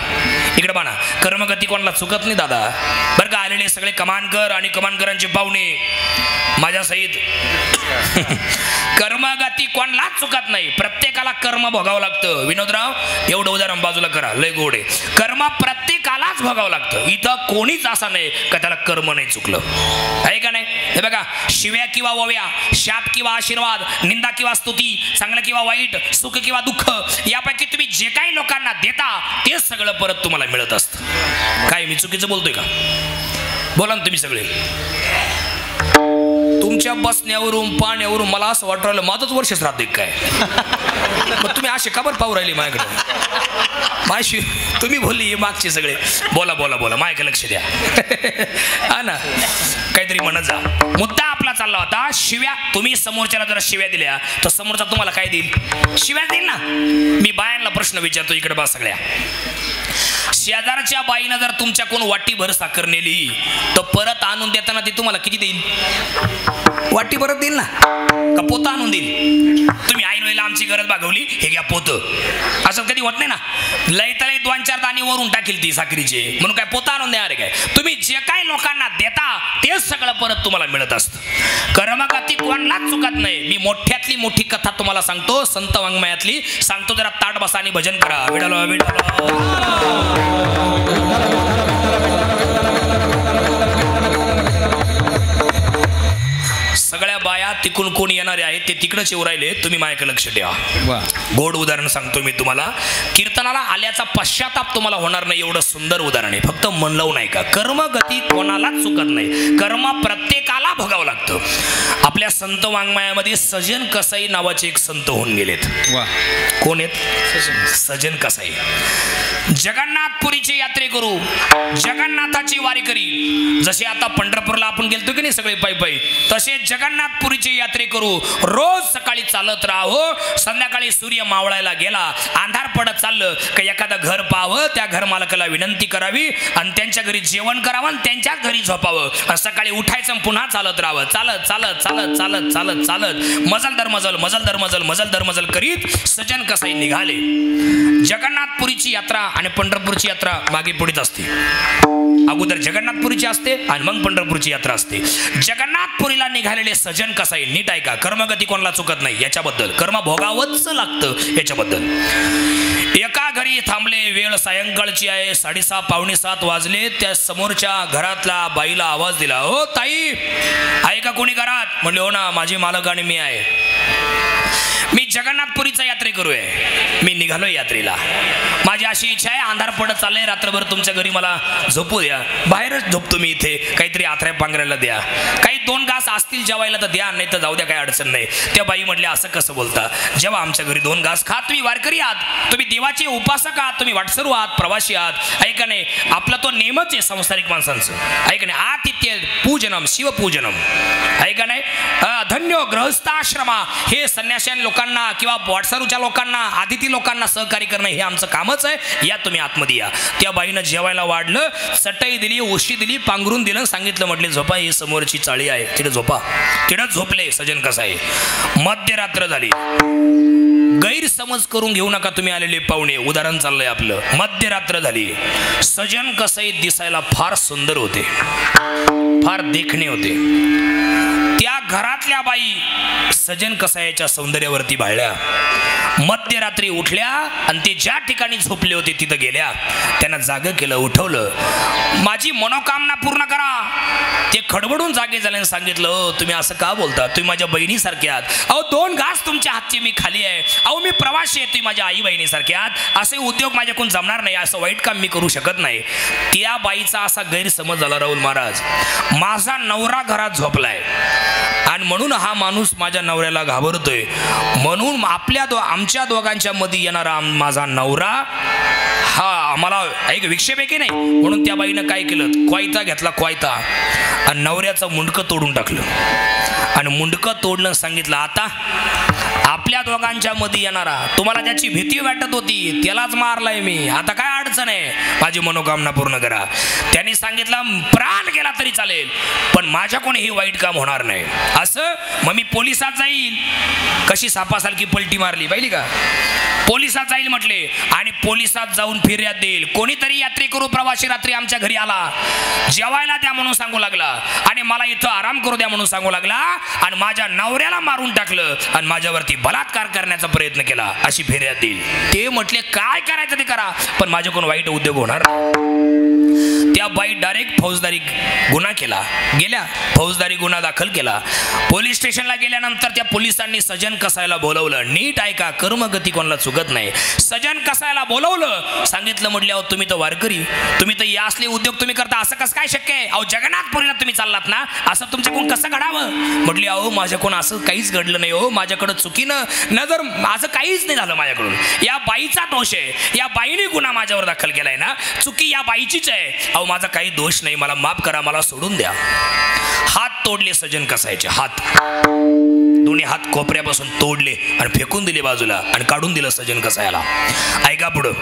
इकडे बघा, कर्मगती कोणाला चुकत नाही दादा. बरं का, आलेले सगळे कमानकर आणि कमानकरांचे पाहुणे माझ्या सहित, कर्मगती कोणालाच चुकत नाही, प्रत्येकाला कर्म भोगावं लागतं. विनोदराव एवढं उदाहरण बाजूला करा, लय गोड आहे. कर्म प्रत्येकालाच भोगावं लागतं. इथं कोणीच असा नाही का त्याला कर्म नाही चुकलं, आहे का नाही. हे बघा, शिव्या किंवा वव्या, शाप किंवा आशीर्वाद, निंदा किंवा स्तुती, चांगलं किंवा वाईट, सुख किंवा दुःख, यापैकी तुम्ही जे काही लोकांना देता तेच सगळं परत तुम्हाला मिळत असतं. काय मी चुकीचं बोलतोय का? बोला ना तुम्ही सगळे. तुमच्या बसण्यावरून पाण्यावरून मला असं वाटू राहिलं माझंच वर्षच राहते काय. मग तुम्ही असे का बरं पाहू राहिले माझ्याकडे? माशी तुम्ही बोलली मागचे सगळे. बोला बोला बोला, माझ्याकडे लक्ष द्या. हा ना, काहीतरी म्हणत जा. मुद्दा आपला चालला होता शिव्या. तुम्ही समोरच्याला जरा शिव्या दिल्या तर समोरचा तुम्हाला काय देईल? शिव्या देईल ना. मी बायांना प्रश्न विचारतो, इकडे बा सगळ्या. शेजारच्या बाईनं जर तुमच्याकडून वाटीभर साखर नेली तर परत आणून देताना ती तुम्हाला किती देईल? वाटी परत देईल ना, का पोतं आणून देईल? तुम्ही ऐन वेळेला आमची गरज भागवली, हे घ्या पोतं, असं कधी होत नाही ना. लय तलय 2-4 दाणे वरून टाकील ती साखरीचे, म्हणून काय पोतं आणून देणार काय? तुम्ही जे काही लोकांना देता तेच सगळं परत तुम्हाला मिळत असतं. कर्मगती कोणालाच चुकत नाही. मी मोठ्यातली मोठी कथा तुम्हाला सांगतो, संत वाङ्मयातली सांगतो. जरा ताट बसा आणि भजन करा. विडालो विडालो. सगळ्या बाया तिकडून कोण येणारे आहेत ते तिकडंच येऊ राहिले. तुम्ही माझ्याकडे लक्ष द्या. गोड उदाहरण सांगतो मी तुम्हाला. कीर्तनाला आल्याचा पश्चाताप तुम्हाला होणार नाही, एवढं सुंदर उदाहरण आहे. फक्त मन लावून ऐका. कर्मगती कोणालाच चुकत नाही, कर्म प्रत्येकाला भोगावं लागतं. आपल्या संत वाङ्मयामध्ये सजन कसाई नावाचे एक संत होऊन गेलेत. कोण आहेत? सजन कसाई. जगन्नाथपुरीची यात्रे करू, जगन्नाथाची वारी करी. जसे आता पंढरपूरला आपण गेलतो की नाही सगळे पायी पायी, तसे जगन्नाथपुरीची यात्रे करू. रोज सकाळी चालत राहो, संध्याकाळी सूर्य मावळायला गेला, अंधार पडत चाललं का एखादं घर पाहावं, त्या घर मालकाला विनंती करावी आणि त्यांच्या घरी जेवण करावं आणि त्यांच्याच घरी झोपावं. आणि सकाळी उठायचं पुन्हा चालत राहावं. चालत चालत चालत चालत चालत चालत मजल दर मजल मजल दर मजल मजल दर मजल करीत सजन कसाई निघाले. जगन्नाथपुरीची यात्रा आणि पंढरपूरची यात्रा मागे पुढेच असते. अगोदर जगन्नाथपुरीची असते आणि मग पंढरपूरची यात्रा असते. जगन्नाथपुरीला निघालेले सजन कसाई, नीट ऐका, कर्मगती कोणाला चुकत नाही याच्याबद्दल, कर्म भोगावंच लागतं याच्याबद्दल. एका घरी थांबले. वेळ सायंकाळची आहे, 6:30 पावणे 7 वाजले. त्या समोरच्या घरातला बाईला आवाज दिला, हो ताई आहे का कोणी घरात? म्हणले हो ना, माझी मालक आणि मी आहे. मी जगन्नाथपुरीचा यात्रे करूय, मी निघालोय यात्रेला. माझी अशी इच्छा आहे, अंधार पडत चाललंय, रात्रभर तुमच्या घरी मला झोपू द्या. बाहेरच झोपतो मी इथे, काहीतरी आथऱ्या पांघरायला द्या, काही 2 घास असतील जेवायला तर द्या, नाही तर जाऊ द्या, काही अडचण नाही. त्या बाई म्हटल्या, असं कसं बोलता? जेव्हा आमच्या घरी 2 घास खा. तुम्ही वारकरी आहात, तुम्ही देवाचे उपासक आहात, तुम्ही वाटसरू आहात, प्रवासी आहात, ऐका नाही. आपला तो नेमच आहे संसारिक माणसांचं, ऐका नाही. आतिथ्य पूजनम शिवपूजनम, ऐका नाही. धन्य गृहस्थाश्रमा, हे संन्यासी लोकांना किंवा वाटसरूच्या लोकांना, अतिथी लोकांना सहकार्य करणं हे आमचं कामच आहे. या तुम्ही आतमध्ये या. त्या बाईनं जेवायला वाढलं, चटई दिली, उशी दिली, पांघरून दिलं, सांगितलं, म्हटले झोपा, ही समोरची चाळी आहे, तिथे झोपा. तिथं झोपले सजन कसाई. मध्यरात्र झाली. गैरसमज करून घेऊ नका तुम्ही आलेले पाहुणे, उदाहरण चाललंय आपलं. मध्यरात्र झाली. सजन कसाई दिसायला फार सुंदर होते, फार देखणे होते. त्या घरातल्या बाई सजन कसाईच्या सौंदर्यावरती भाळल्या. मध्यरात्री उठल्या आणि ते ज्या ठिकाणी झोपले होते तिथं गेल्या. त्यांना जागं केलं, उठवलं. माझी मनोकामना पूर्ण करा. ते खडबडून जागे झाल्याने सांगितलं, हो तुम्ही असं का बोलता? तुम्ही माझ्या बहिणीसारखे आहात. अहो 2 घास तुमच्या हातचे मी खाली आहे. अहो मी प्रवासी आहे, तुम्ही माझ्या आई बहिणीसारखे आहात. असे उद्योग माझ्याकडून जमणार नाही, असं वाईट काम मी करू शकत नाही. त्या बाईचा असा गैरसमज झाला, राहुल महाराज, माझा नवरा घरात झोपलाय आणि म्हणून हा माणूस माझ्या नवऱ्याला घाबरतोय, म्हणून आमच्या दोघांच्या मध्ये येणारा माझा नवरा हा आम्हाला एक विक्षेपैकी नाही म्हणून त्या बाईनं काय केलं, क्वायता घेतला क्वायता आणि नवऱ्याचं मुंडकं तोडून टाकलं आणि मुंडकं तोडलं, सांगितलं आता आपल्या दोघांच्या मध्ये येणारा तुम्हाला ज्याची भीती वाटत होती त्यालाच मारलाय मी, आता काय अडचण आहे, माझी मनोकामना पूर्ण करा. त्यांनी सांगितलं प्राण गेला तरी चालेल पण माझ्या कोणी हे वाईट काम होणार नाही. असं मग मी पोलिसात जाईल, कशी सापासारखी पलटी मारली पाहिली का, पोलिसात जाईल म्हटले आणि पोलिसात जाऊन फिर्याद देईल. कोणीतरी यात्रेकरू प्रवासी रात्री आमच्या घरी आला, जेवायला द्या म्हणून सांगू लागला आणि मला इथं आराम करू द्या म्हणून सांगू लागला आणि माझ्या नवऱ्याला मारून टाकलं आणि माझ्यावरती बलात्कार करण्याचा प्रयत्न केला अशी फिर्याद देईल. ते म्हटले काय करायचं ते करा पण माझ्याकडून वाईट उद्योग होणार. त्या बाई डायरेक्ट फौजदारी गुन्हा केला, गेल्या फौजदारी गुन्हा दाखल केला. पोलीस स्टेशनला गेल्यानंतर त्या पोलिसांनी सजन कसायला बोलवलं. नीट ऐका, कर्मगती कोणाला चुकत नाही. सजन कसायला बोलवलं, सांगितलं म्हटलं तुम्ही तर वारकरी, तुम्ही तर या असले उद्योग तुम्ही करता, असं कसं काय शक्य आहे, अहो जगन्नाथपुरीला तुम्ही चाललात ना, असं तुमच्याकडून कसं घडावं. म्हटली अहो माझ्याकडून असं काहीच घडलं नाही हो, माझ्याकडं चुकीनं नजर असं काहीच नाही झालं माझ्याकडून, या बाईचा दोष आहे, या बाईने गुन्हा माझ्यावर दाखल केलाय ना, चुकी या बाईचीच आहे, अहो माझा काही दोष नाही, मला माफ करा, मला सोडून द्या. हात तोडले सजन कसायचे, हात दोन्ही हात कोपऱ्यापासून तोडले आणि फेकून दिले बाजूला आणि काढून दिलं सजन कसायला. ऐका पुढं,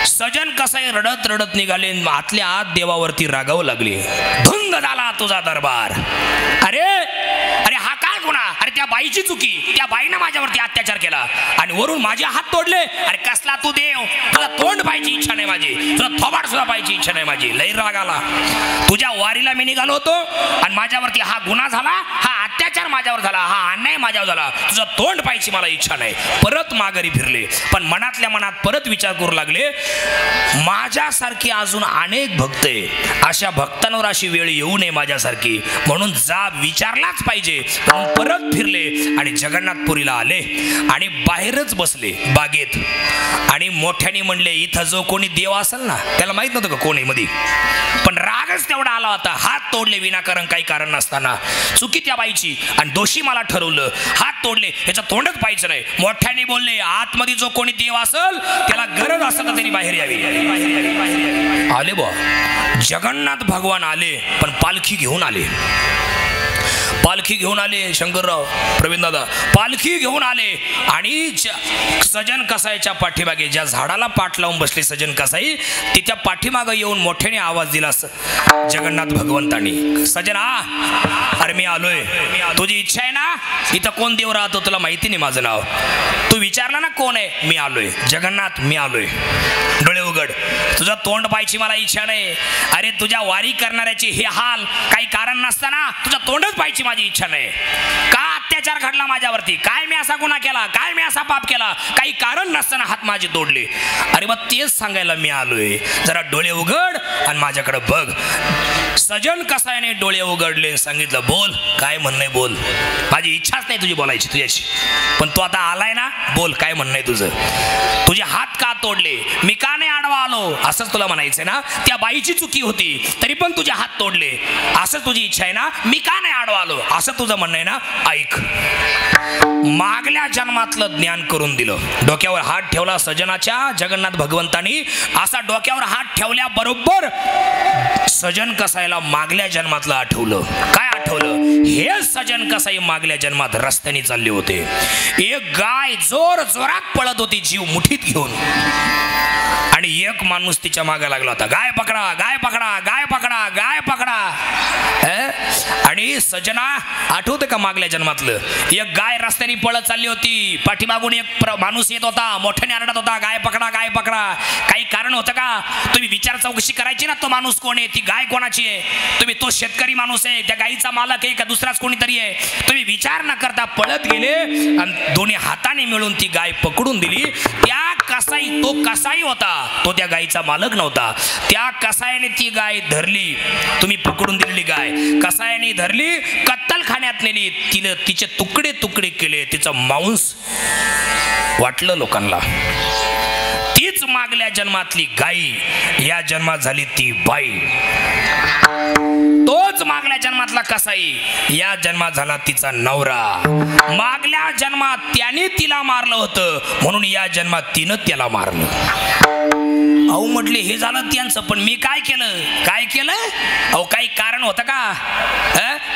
सजन कसाई रडत रडत निघाले, आतल्या आत देवावरती रागावं लागले. धुंद झाला तुझा दरबार, अरे अरे हा काय गुन्हा, अरे त्या बाईची चुकी, त्या बाईनं माझ्यावरती अत्याचार केला आणि वरून माझे हात तोडले, अरे कसला तू देव, तुला तोंड पाहायची इच्छा नाही माझी, तुला थोबाड सुद्धा पाहायची इच्छा नाही माझी, लई राग आला. तुझ्या वारीला मी निघालो होतो आणि माझ्यावरती हा गुन्हा झाला, हा अत्याचार माझ्यावर झाला, हा अन्याय माझ्यावर झाला, तुझं तोंड पाहायची मला इच्छा नाही. परत माघारी फिरले पण मनातल्या मनात परत विचार करू लागले, माझ्यासारखी अजून अनेक भक्त आहे, अशा भक्तांवर अशी वेळ येऊ नये माझ्यासारखी, म्हणून जाब विचारलाच पाहिजे. म्हणून परत फिरले आणि जगन्नाथपुरीला आले आणि बाहेरच बसले बागेत आणि मोठ्याने म्हणले इथं जो कोणी देव असेल ना, त्याला माहित नव्हतं का कोणी मध्ये, पण रागच तेवढा आला होता, हात तोडले विनाकारण काही कारण नसताना, चुकी त्या बाईची आणि दोषी मला ठरवलं, हात तोडले, याचं तोंडच पाहायचं नाही. मोठ्याने बोलले आतमध्ये जो कोणी देव असेल त्याला गरज असेल तर तरी बाहेर यावी. आले बा जगन्नाथ भगवान आले पण पालखी घेऊन आले, पालखी घेऊन आले. शंकरराव प्रवीण दादा पालखी घेऊन आले आणि सजन कसाईच्या पाठीमागे, ज्या झाडाला पाठ लावून बसले सजन कसाई, तिच्या पाठीमागे येऊन मोठ्याने आवाज दिला जगन्नाथ भगवंतांनी, सजना अरे मी आलोय, तुझी इच्छा आहे ना, इथं कोण देव राहतो तुला माहिती नाही, माझं नाव तू विचारलं ना कोण आहे, मी आलोय जगन्नाथ, मी आलोय, डोळे उघड, तुझं तोंड पाहायची मला इच्छा नाही, अरे तुझ्या वारी करणाऱ्याची हे हाल काही कारण नसताना तुझं तोंडच पाहायची माझी इच्छा नाही. का अत्याचार घडला माझ्यावरती, काय मी असा गुन्हा केला, काय मी असा पाप केला, काही कारण नसताना हात माझे तोडले. अरे मग तेच सांगायला मी आलोय, जरा डोळे उघड आणि माझ्याकडे बघ. सजन कसायने डोळे उघडले, सांगितलं बोल काय म्हणणं बोल, माझी इच्छाच नाही तुझी बोलायची तुझ्याशी, पण तू आता आलाय ना, बोल काय म्हणणं तुझं, तुझे हात का तोडले, मी का नाही आडवा आलो, असंच तुला म्हणायचंय ना, त्या बाईची चुकी होती तरी पण तुझे हात तोडले, असं तुझी इच्छा आहे ना, मी का नाही आडवा आलो, असं तुझं म्हणणं आहे ना. ऐक, मागल्या जन्मातलं ज्ञान करून दिलं. डोक्यावर हात ठेवला सजनाच्या जगन्नाथ भगवंतानी, असा डोक्यावर हात ठेवल्याबरोबर सजन कसाईला मागल्या जन्मातलं आठवलं. काय आठवलं, हे सजन कसाई मागल्या जन्मात रस्त्याने चालले होते, एक गाय जोर जोरात पळत होती जीव मुठीत घेऊन आणि एक माणूस तिच्या मागे लागला होता, गाय पकडा गाय पकडा गाय पकडा गाय पकडा. आणि सजना आठवतं का मागल्या जन्मातलं, एक गाय रस्त्याने पळत चालली होती, पाठीमागून एक माणूस येत होता, मोठ्याने आरडत होता गाय पकडा गाय पकडा. काही कारण होतं का, तुम्ही विचार चौकशी करायची ना, तो माणूस कोण आहे, ती गाय कोणाची आहे, तुम्ही तो शेतकरी माणूस आहे, त्या गायीचा मालक आहे का दुसराच कोणीतरी आहे, तुम्ही विचार न करता पळत गेले आणि दोन्ही हाताने मिळून ती गाय पकडून दिली. त्या कसाई, तो कसाई होता, तो त्या गायीचा मालक नव्हता, त्या कसायाने ती गाय धरली, तुम्ही पकडून दिलेली गाय कसायाने धरली, कत्तलखान्यात नेली, तिने तिचे तुकडे तुकडे केले, तिचं मांस वाटलं लोकांना. तीच मागल्या जन्मातली गाई या जन्मात झाली ती बाई, तोच मागल्या जन्मातला कसाई, या जन्मात झाला तिचा नवरा. मागल्या जन्मात त्याने तिला मारलं होतं म्हणून या जन्मात तिनं त्याला मारलं. अहो म्हटले हे झालं त्यांचं, पण मी काय केलं? काय केलं? अहो काही कारण होतं का?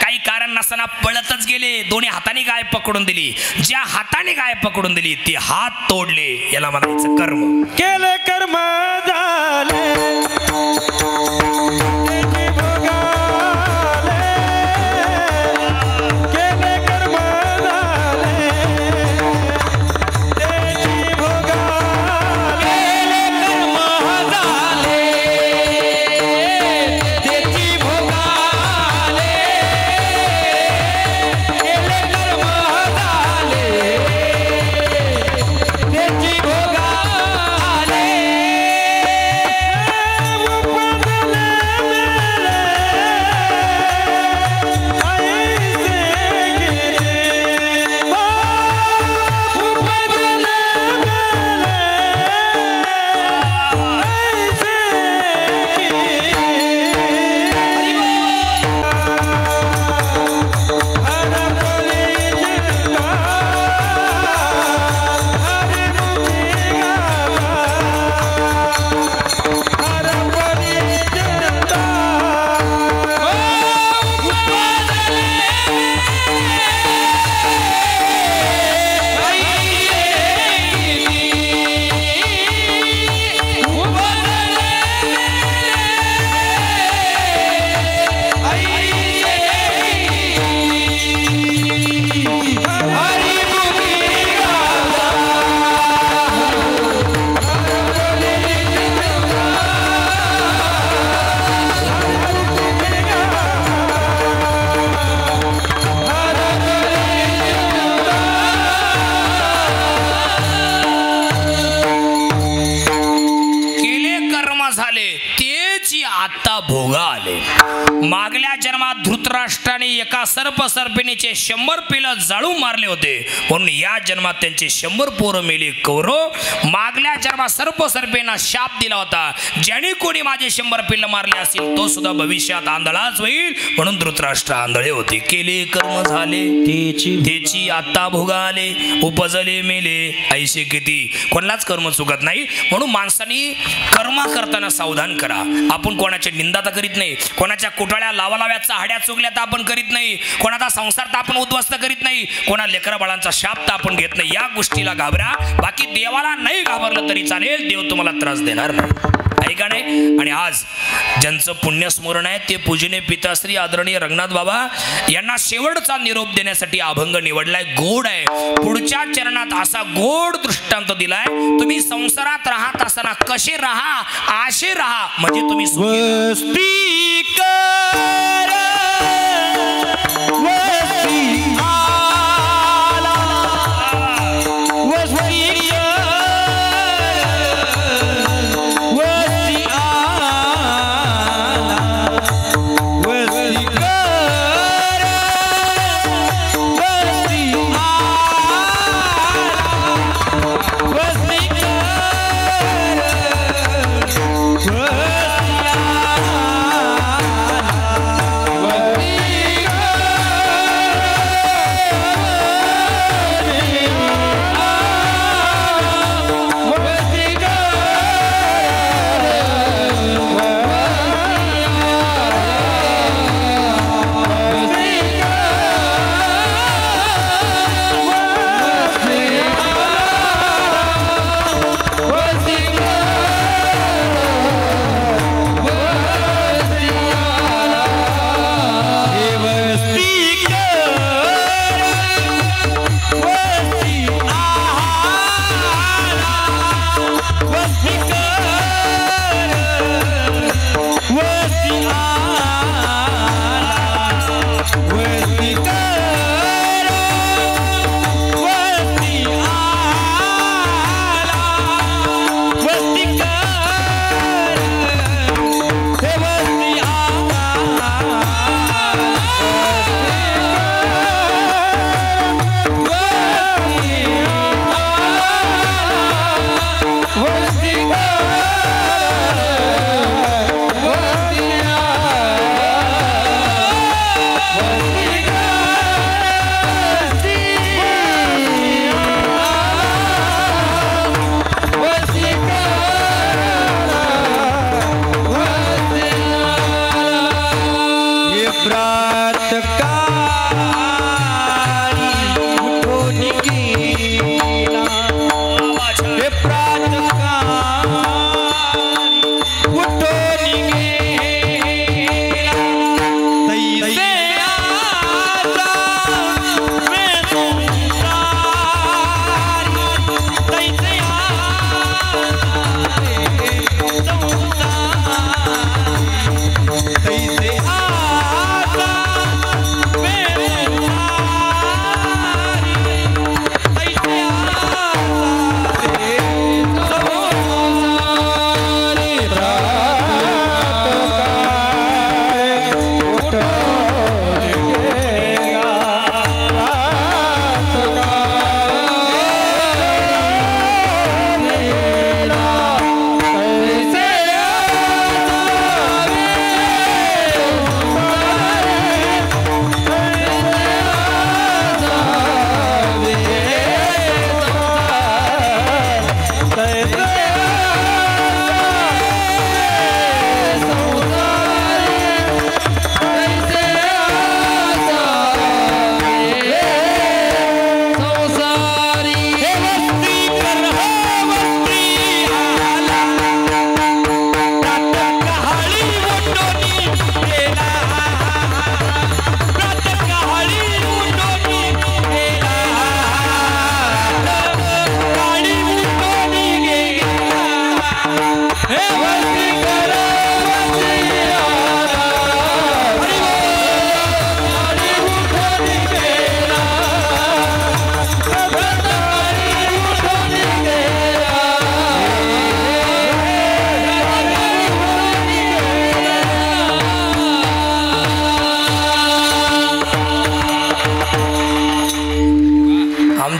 काही कारण नसताना पळतच गेले. दोन्ही हाताने गाय पकडून दिली. ज्या हाताने गाय पकडून दिली ते हात तोडले. याला म्हणायचं कर्म. केले कर्म झाले त्याची भोगाले. केले कर्म झाले त्याची भोगाले. भोगा आले. मागल्या जन्मात धृतराष्ट्राने एका सर्पसर्पिणीचे 100 पिलं जाळून मारले होते म्हणून या जन्मात त्यांचे 100 पोरं मेली. कौरव मागल्या जन्मात सर्पसर्पिणींना शाप दिला होता, ज्याने कोणी माझे 100 पिल्लं मारले असतील तो सुद्धा भविष्यात आंधळाच होईल म्हणून धृतराष्ट्र आंधळे होते. केले कर्म झाले त्याची आता भोगा आले. उपजले मेले ऐसे किती. कोणालाच कर्म चुकत नाही म्हणून माणसाने कर्म करताना सावधान करा. आपण कोणाची निंदा तर करीत नाही, कोणाच्या कुटाळ्या लावालाव्याचा हाड्या चुकल्या तर आपण करीत नाही, कोणाचा संसार तर आपण उद्ध्वस्त करीत नाही, कोणा लेकरा बाळांचा शाप तर आपण घेत नाही. या गोष्टीला घाबरा. बाकी देवाला नाही घाबरलं तरी चालेल, देव तुम्हाला त्रास देणार नाही. ऐका नाही. आणि आज ज्यांचं पुण्यस्मरण आहे ते पूजनीय पिताश्री आदरणीय रंगनाथ बाबा यांना शेवटचा निरोप देण्यासाठी अभंग निवडलाय. गोड आहे. पुढच्या चरणात असा गोड दृष्टांत दिलाय. तुम्ही संसारात राहत असताना कसे राहा, आशे राहा म्हणजे तुम्ही वस्ती कर वस्ती आला वस्ती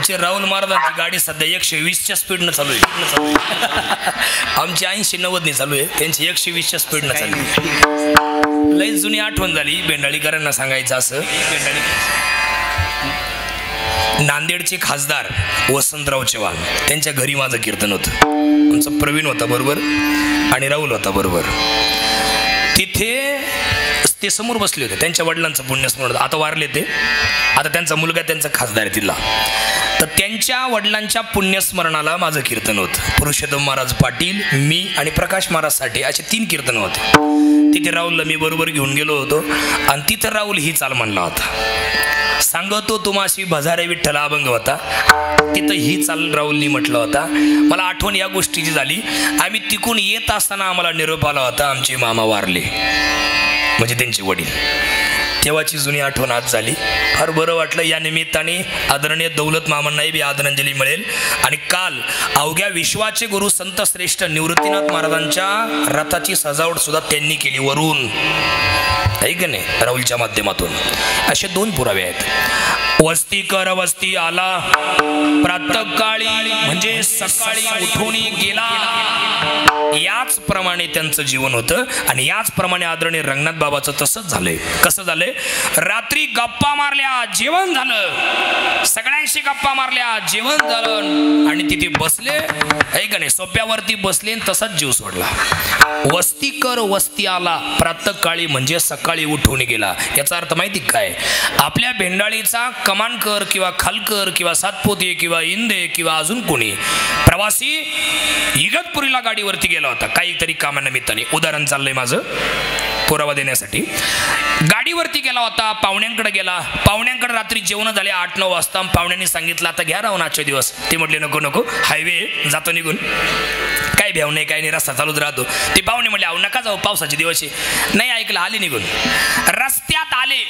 आमचे राहुल महाराजांची गाडी सध्या 120च्या स्पीडनं चालू आहे. आमची 80-90 चालू आहे, त्यांची 120च्या स्पीडनं चालू आहे. लई जुनी आठवण झाली भेंडाळीकरांना सांगायचं असं. नांदेडचे खासदार वसंतराव चव्हाण त्यांच्या घरी माझं कीर्तन होतं. आमचा प्रवीण होता बरोबर आणि राहुल होता बरोबर. तिथे ते समोर बसले होते. त्यांच्या वडिलांचं पुण्यस्मरण होतं. आता वारले ते. आता त्यांचा मुलगा त्यांचा खासदार आहे तिथला. तर त्यांच्या वडिलांच्या पुण्यस्मरणाला माझं कीर्तन होतं. पुरुषोत्तम महाराज पाटील, मी आणि प्रकाश महाराज साठे असे 3 कीर्तन होते. तिथे राहुलला मी बरोबर घेऊन गेलो होतो आणि तिथं राहुल ही चाल म्हणला होता. सांगतो तुम्हाशी भजारे विठ्ठल अभंग होता. तिथं ही चाल राहुलनी म्हटलं होता. मला आठवण या गोष्टीची झाली. आम्ही तिकून येत असताना आम्हाला निरोप आला होता आमचे मामा वारले, म्हणजे त्यांचे वडील. तेव्हाची जुनी आठवण आज झाली. फार बरं वाटलं. या निमित्ताने आदरणीय दौलत मामांनाही बी आदरांजली मिळेल. आणि काल अवघ्या विश्वाचे गुरु संत श्रेष्ठ निवृत्तीनाथ महाराजांच्या रथाची सजावट सुद्धा त्यांनी केली वरून, आहे का नाही, राहुलच्या माध्यमातून. असे 2 पुरावे आहेत. वस्ती कर वस्ती आला, प्रातःकाळी म्हणजे सकाळी उठून गेला. याचप्रमाणे त्यांचं जीवन होतं आणि याचप्रमाणे आदरणीय रंगनाथ बाबाचं तसंच झालंय. कसं झालंय? रात्री गप्पा मारल्या, जेवण झालं, सगळ्यांशी गप्पा मारल्या, जेवण झालं आणि तिथे बसले, आहे का नाही, सोप्यावरती बसले आणि तसाच जीव सोडला. वस्ती कर वस्ती आला, प्रातःकाळी म्हणजे सकाळी उठून गेला. याचा अर्थ माहिती काय? आपल्या भेंडाळीचा कमानकर किंवा खालकर किंवा सातपोते किंवा इंदे किंवा अजून कोणी प्रवासी इगतपुरीला गाडीवरती गेला होता काहीतरी कामानिमित्ताने. उदाहरण चाललंय माझं पुरावा देण्यासाठी. गाडीवरती गेला होता, पाहुण्यांकडे गेला. पाहुण्यांकडे रात्री जेवण झाले 8-9 वाजता. पाहुण्यांनी सांगितलं आता घ्या राहून आजच्या दिवस. ते म्हटले नको नको, हायवे जातो निघून, काय भ्याव नाही, काय नाही, रस्ता चालूच राहतो. ते पाहुणे म्हटले अहो नका जाऊ, पावसाचे दिवस आहे. नाही ऐकलं, आले निघून. रस्त्यात आले,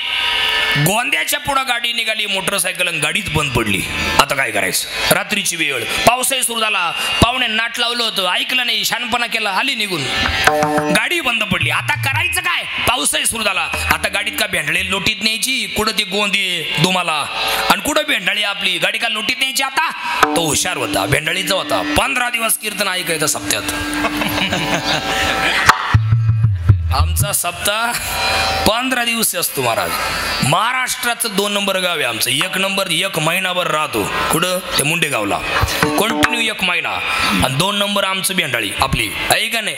गोंद्याच्या पुढं गाडी निघाली, मोटरसायकल गाडीच बंद पडली. आता काय करायचं? रात्रीची वेळ, पावसाही सुरू झाला. पाहुणे नाट लावलं होतं, ऐकलं नाही, शानपणा केला, आली निघून. गाडी बंद पडली. आता करायचं काय? पावसाही सुरू झाला. आता गाडीत का भेंडाळी लोटीत न्यायची? कुठं ती गोंदी दुमाला आणि कुठं भेंडाळी आपली गाडी का लोटीत न्यायची? आता तो हुशार होता, भेंडाळीचा होता. 15 दिवस कीर्तन ऐकायचं सप्त्यात. आमचा सप्ताह 15 दिवस असतो महाराज. महाराष्ट्राचं 2 नंबर गाव आहे आमचं. 1 नंबर 1 महिनाभर राहतो. कुठं? ते मुंडे गावला कंटिन्यू 1 महिना. आणि 2 नंबर आमचं भेंडाळी आपली, आहे का नाही.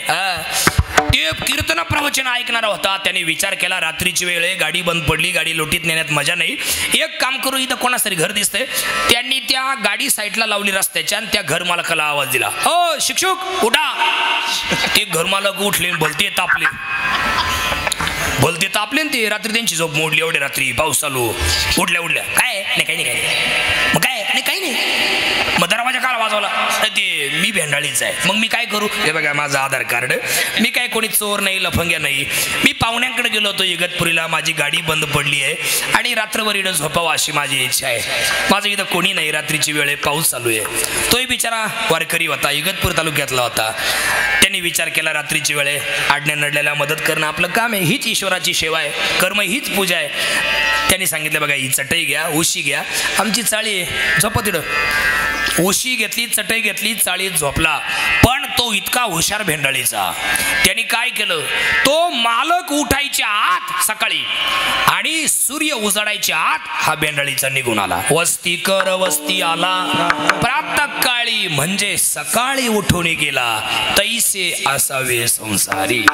ते कीर्तन प्रवचन ऐकणारा होता. त्याने विचार केला रात्रीची वेळ आहे, गाडी बंद पडली, गाडी लोटीत नेण्यात मजा नाही. एक काम करू, इथं कोणातरी घर दिसतंय. त्यांनी त्या गाडी साईडला लावली रस्त्याच्या आणि त्या घर मालकाला आवाज दिला, हो शिक्षक उठा. ते घर मालक उठले, भलते तापले, भलते तापले. ते रात्री त्यांची झोप मोडली. एवढे रात्री पाऊस चालू. उठल्या काय नाही, काही नाही, मग काय नाही, काही नाही. मग दरवाजा काल वाजवला. ते मी भेंडाळीच आहे. मग मी काय करू? हे बघा माझं आधार कार्ड. मी काय कोणी चोर नाही, लफंग्या नाही. मी पाहुण्यांकडे गेलो होतो इगतपुरीला. माझी गाडी बंद पडली आहे आणि रात्रभर इकडं झोपावं अशी माझी इच्छा आहे. माझं इथं कोणी नाही, रात्रीची वेळ आहे, पाऊस चालू आहे. तोही बिचारा वारकरी होता, इगतपूर तालुक्यातला होता. त्यांनी विचार केला रात्रीची वेळ आहे, आडण्या नडल्याला मदत करणं आपलं काम आहे. हीच ईश्वराची सेवा आहे, कर्म हीच पूजा आहे. त्यांनी सांगितलं बघा ही चटई घ्या, उशी घ्या, आमची चाळी आहे, झोपा तिथं. उशी घेतली, चटई घेतली, चाळीत झोपला. पण तो इतका हुशार भेंडाळीचा, त्यांनी काय केलं, तो मालक उठायच्या आत सकाळी आणि सूर्य उजाडायच्या आत हा भेंडाळीचा निघून आला. वस्ती कर वस्ती आला, प्रातःकाळी म्हणजे सकाळी उठून गेला, तैसे असावे संसारी.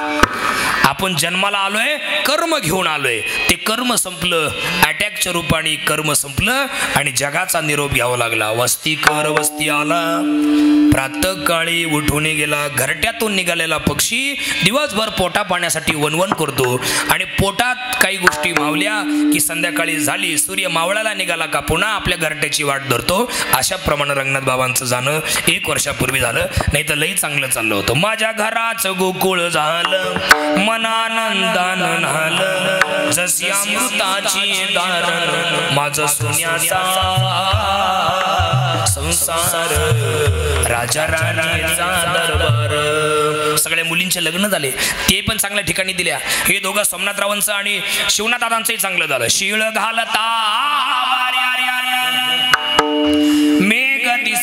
आपण जन्माला आलोय, कर्म घेऊन आलोय, ते कर्म संपलं, अटॅकच्या रूपाने कर्म संपलं आणि जगाचा निरोप घ्यावा लागला. वस्ती कर वस्ती आला, प्रातःकाळी उठून गेला. घरट्यातून निघालेला पक्षी दिवसभर पोटा पाण्यासाठी वनवन करतो आणि पोटात काही गोष्टी मावल्या की संध्याकाळी झाली, सूर्य मावळाला निघाला का पुन्हा आपल्या घरट्याची वाट धरतो. अशा प्रमाणे रंगनाथ बाबांचं जाणं 1 वर्षापूर्वी झालं. नाही तर लई चांगलं चाललं होतं. माझ्या घराचं गोकुळ झालं, मनानंदानं न्हालं, जशी अमृताची दार, माझं सोन्याचा संसार, राजा राणीचा दरबार. सगळ्या मुलींचे लग्न झाले, ते पण चांगल्या ठिकाणी दिल्या. हे दोघं सोमनाथरावांचं आणि शिवनाथदादांचंही चांगलं झालं. शिळ घालता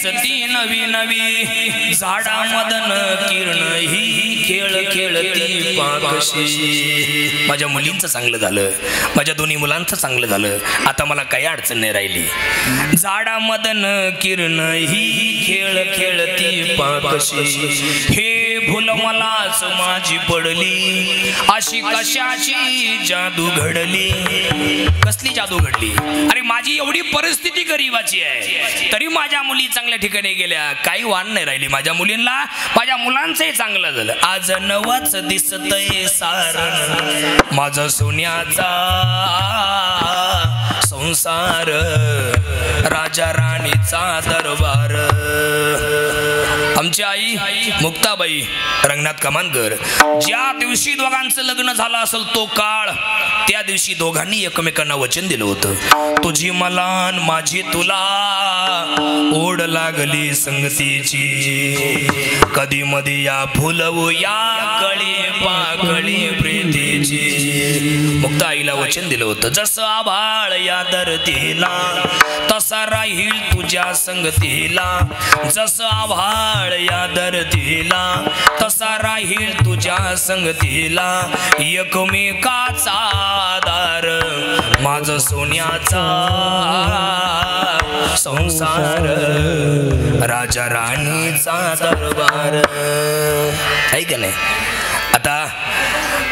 दिसती नवी नवी झाडा मदन किरण ही खेळ खेळती पाकशी. माझ्या मुलींचं चांगलं झालं, माझ्या दोन्ही मुलांचं चांगलं झालं, आता मला काही अडचण नाही राहिली. झाडा मदन किरण ही खेळ खेळती पाकशी. हे भूल मलाच माझी पडली, अशी कशाची जादू घडली. कसली जादू घडली? अरे माझी एवढी परिस्थिती गरीबाची आहे, तरी माझ्या मुली चांगल्या ठिकाणी गेल्या, काही वाण नाही राहिली माझ्या मुलींना. माझ्या मुलांचंही चांगलं झालं. आज नवाच दिसतय सारण माझा सोन्याचा संसार, राजा राणीचा दरबार. आमची आई मुक्ताबाई रंगनाथ कमानकर, ज्या दिवशी दोघांचं लग्न झालं असेल तो काळ, त्या दिवशी दोघांनी एकमेकांना वचन दिलं होतं, तुझी मला माझी तुला ओढ लागली संगतीची, कधी मध्ये या फुलवू या कळी पाकळी प्रीतीची. मुक्ता आईला वचन दिलं होतं, जसं आभाळ या धरतीला तसा राहील तुझ्या संगतीला, जसं आभाळ या धरतीला तसा राहील तुझ्या संगतीला, एकमेकाचा आधार माझं सोन्याचा संसार, राजा राणीचा दरबार. आहे का नाही? आता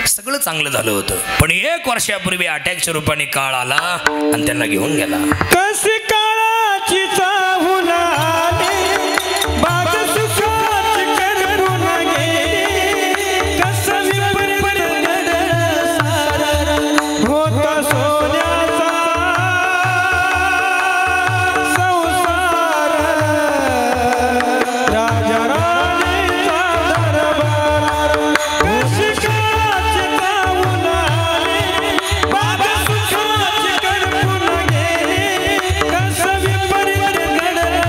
सगळं चांगलं झालं होतं, पण 1 वर्षापूर्वी अटॅकच्या रूपाने काळ आला आणि त्यांना घेऊन गेला. कशी काळाची चाहूल आली, बाग सुखाची करपून गेली, कसं विपरीत घडलं सारं, होता सोन्याचा संसार, राजा राणीचा दरबार. कशी काळाची चाहूल आली, बाग सुखाची करपून गेली, कसं विपरीत घडलं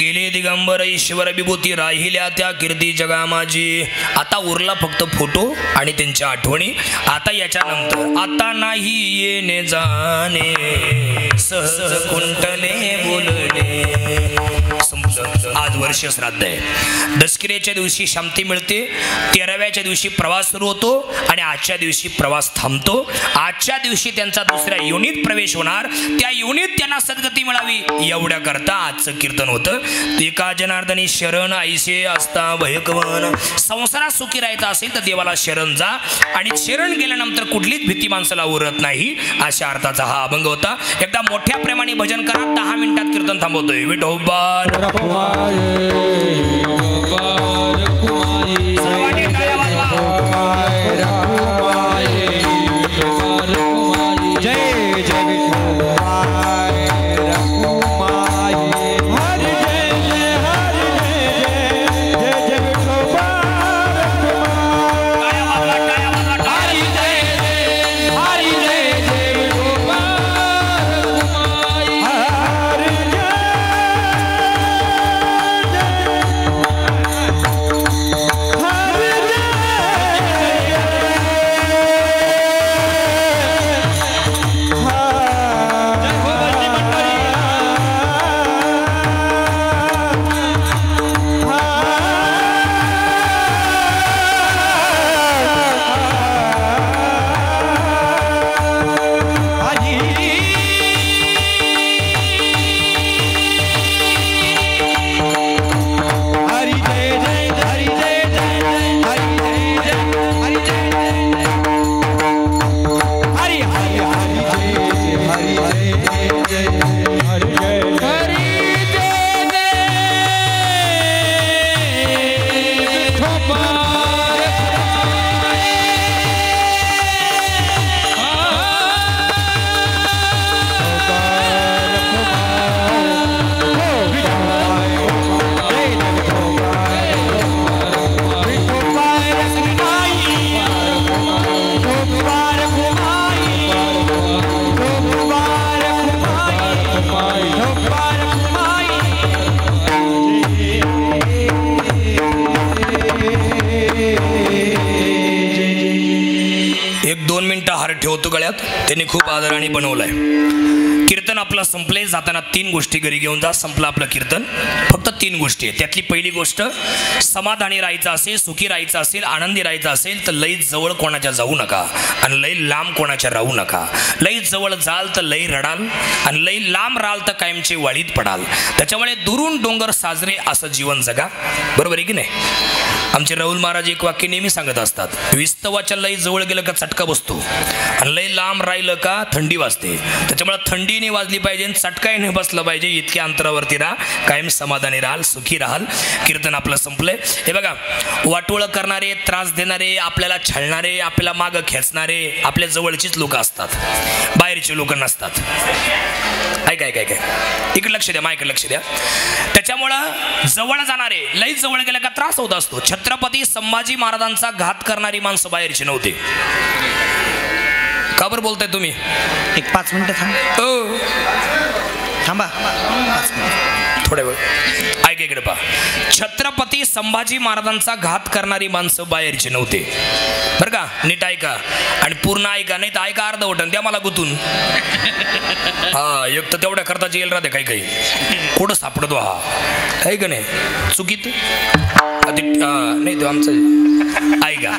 गेले दिगंबर ईश्वर विभूती राहिल्या त्या कीर्ती जगा माझी. आता उरला फक्त फोटो आणि त्यांच्या आठवणी. आता याच्यानंतर आता नाही येणे जाणे सहज कुंटले बोलणे संपलं. आज वर्ष श्राद्ध आहे. दसकिरेच्या दिवशी शांती मिळते. 13व्याच्या दिवशी प्रवास सुरू होतो आणि आजच्या दिवशी प्रवास थांबतो. आजच्या दिवशी त्यांचा दुसऱ्या योनीत प्रवेश होणार. त्या योनीत त्यांना सद्गती मिळावी एवढ्या करता आजचं कीर्तन होतं. एका जनार्दनी शरण ऐसे असता भयकवन. संसारात सुखी राहायचं असेल तर देवाला शरण जा आणि शरण गेल्यानंतर कुठलीच भीती माणसाला उरत नाही अशा अर्थाचा हा अभंग होता. एकदा मोठ्या प्रेमाने भजन करा. 10 मिनिटात कीर्तन थांबवतोय. विठोबा सर्वांनी टाळ्या वाजवा. जय जय विठोबाय रखुमाई. हरि जय जय हरि जय जय जय जय विठोबाय रखुमाई. टाळ्या वाजवा, टाळ्या वाजवा. हरी जय जय हरी जय जय विठोबा रखुमाई. हरि जय जय ठेवतो गळ्यात. त्यांनी खूप आदराने बनवलाय. कीर्तन आपलं संपले. जाताना 3 गोष्टी घरी घेऊन जा. संपलं आपलं कीर्तन. फक्त 3 गोष्टी आहेत. त्यातली पहिली गोष्ट, समाधानी राहायचं असेल, सुखी राहायचं असेल, आनंदी राहायचं असेल तर लई जवळ कोणाच्या जाऊ नका आणि लई लांब कोणाच्या राहू नका. लई जवळ जाल तर लई रडाल आणि लई लांब राहाल तर कायमचे वाळीत पडाल. त्याच्यामुळे दुरून डोंगर साजरे असं जीवन जगा. बरोबर आहे की नाही? आमचे राहुल महाराज एक वाक्य नेहमी सांगत असतात, विस्तवाच्या लई जवळ गेलं का चटका बसतो आणि लई लांब राहिलं का थंडी वाजते. त्याच्यामुळे थंडीने वाजली पाहिजे, चटकाने बसलं पाहिजे. इतक्या अंतरावरती राहा, कायम समाधानी राहाल, सुखी राहाल. कीर्तन आपलं संपलंय. हे बघा, वाटोळ करणारे, त्रास देणारे, आपल्याला छळणारे, आपल्याला मागं खेचणारे आपल्या जवळचीच लोक असतात, बाहेरचे लोक नसतात. ऐका ऐका ऐका, इकडे लक्ष द्या, माझ्याकडे लक्ष द्या. त्याच्यामुळं जवळ जाणारे, लई जवळ गेलं का त्रास होत असतो. छत्रपती संभाजी महाराजांचा घात करणारी माणसं बाहेरची नव्हती. का बरं बोलताय तुम्ही? एक 5 मिनिटं थांब. थांबा थोड्या वेळ. ऐका इकडे पहा, छत्रपती संभाजी महाराजांचा घात करणारी माणसं बाहेरची नव्हते. बरं का, नीट ऐका आणि पूर्ण ऐका, नाही तर ऐका अर्धवटन द्या मला गुतून. हा, एक तर तेवढ्या करता जेल राहते काही काही. कुठं सापडतो हा, आहे का नाही? चुकीत नाही तो आमचं. ऐका,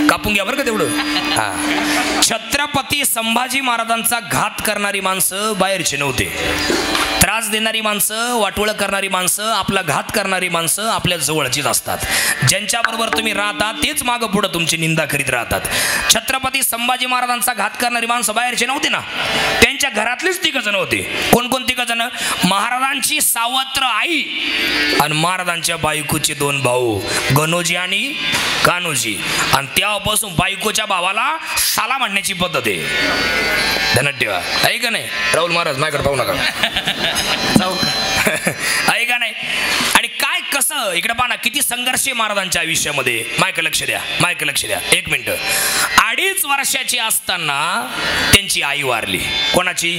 कापून घ्या बरं का तेवढं. हा, छत्रपती संभाजी महाराजांचा घात करणारी माणसं बाहेरची नव्हते. त्रास देणारी माणसं, वाटोळ करणारी माणसं, आपला घात करणारी माणसं आपल्या जवळचीच असतात. ज्यांच्याबरोबर तुम्ही राहता तेच मागं पुढं तुमची निंदा करीत राहतात. छत्रपती संभाजी महाराजांचा घात करणारी माणसं बाहेरची नव्हती ना, त्यांच्या घरातलीच 3 जण होते. कोण 3 जण? महाराजांची सावत्र आई आणि महाराजांच्या बायकोचे 2 भाऊ, गणोजी आणि कान्होजी. आणि तेव्हापासून बायकोच्या भावाला साला म्हणण्याची पद्धत आहे. ध्यानात ठेवा, आहे का नाही? राहुल महाराज माझ्याकडे पाहू नका. आहे का नाही? आणि काय कसं, इकडे पहा ना, किती संघर्ष आहे महाराजांच्या आयुष्यामध्ये. माझ्याकडे लक्ष द्या, माझ्याकडे लक्ष द्या. 1 मिनिट. 2.5 वर्षाची असताना त्यांची आई वारली. कोणाची?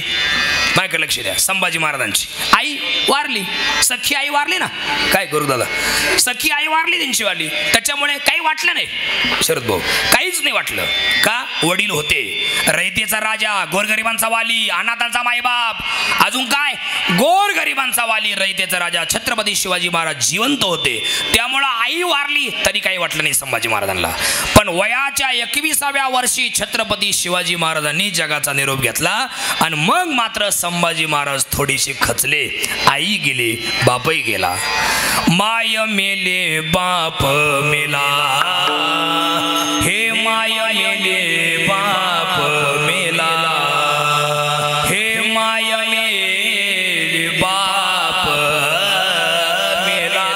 माझ्याकडे लक्ष द्या. संभाजी महाराजांची आई वारली, सख्खी आई वारली ना, काय करू दादा, सख्खी आई वारली त्यांची वाली, त्याच्यामुळे काही वाटलं नाही शरद भाऊ, काहीच नाही वाटलं. का? वडील होते, रयतेचा राजा, गोरगरिबांचा वाली, अनाथांचा मायबाप, अजून काय गोरगरिबांचा वाली, रयतेचा राजा छत्रपती शिवाजी महाराज जिवंत होते. त्यामुळं आई वारली तरी काही वाटलं नाही संभाजी महाराजांना. पण वयाच्या 21व्या वर्षी छत्रपती शिवाजी महाराजांनी जगाचा निरोप घेतला आणि मग मात्र संभाजी महाराज थोडीशी खचले. आई गेली, बापही गेला. माय मेले बाप मेला, हे माय मेले बाप मेला, हे माय मेले बाप मेला,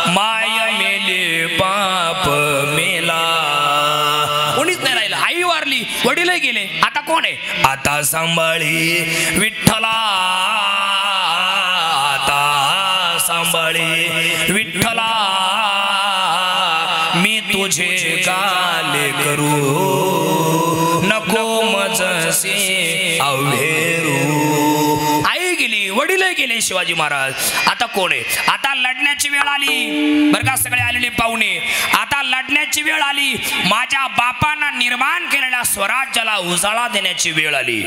माय मेले बाप मेला. कोणीच नाही राहिलं. आई वारली, वडीलही गेले, आता कोण आहे? आता सांभाळी विठ्ठला, आता सांभाळी विठ्ठला, मी तुझे गाले करू नको मजसे अवेरू. आई गेली, वडीलही गेले शिवाजी महाराज, आता कोण आहे? आता लढण्याची वेळ आली बरं का सगळे आलेले पाहुणे. आता लढण्याची वेळ आली. माझ्या बापानं निर्माण केलेल्या स्वराज्याला उजाळा देण्याची वेळ आली.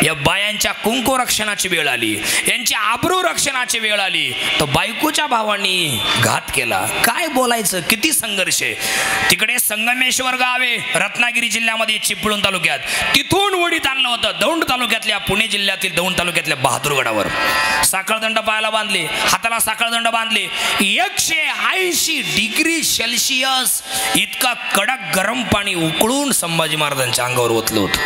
या बायांच्या कुंकू रक्षणाची वेळ आली, यांची आबरू रक्षणाची वेळ आली. तर बायकोच्या भावांनी घात केला. काय बोलायचं, किती संघर्ष आहे. तिकडे संगमेश्वर गाव आहे रत्नागिरी जिल्ह्यामध्ये चिपळूण तालुक्यात, तिथून वडीत आणलं होतं दौंड तालुक्यातल्या, पुणे जिल्ह्यातील दौंड तालुक्यातल्या बहादूरगडावर. साखळदंड पायाला बांधले, हाताला साखळदंड बांधले. 180 डिग्री सेल्सिअस इतका कडक गरम पाणी उकळून संभाजी महाराजांच्या अंगावर ओतलं होतं.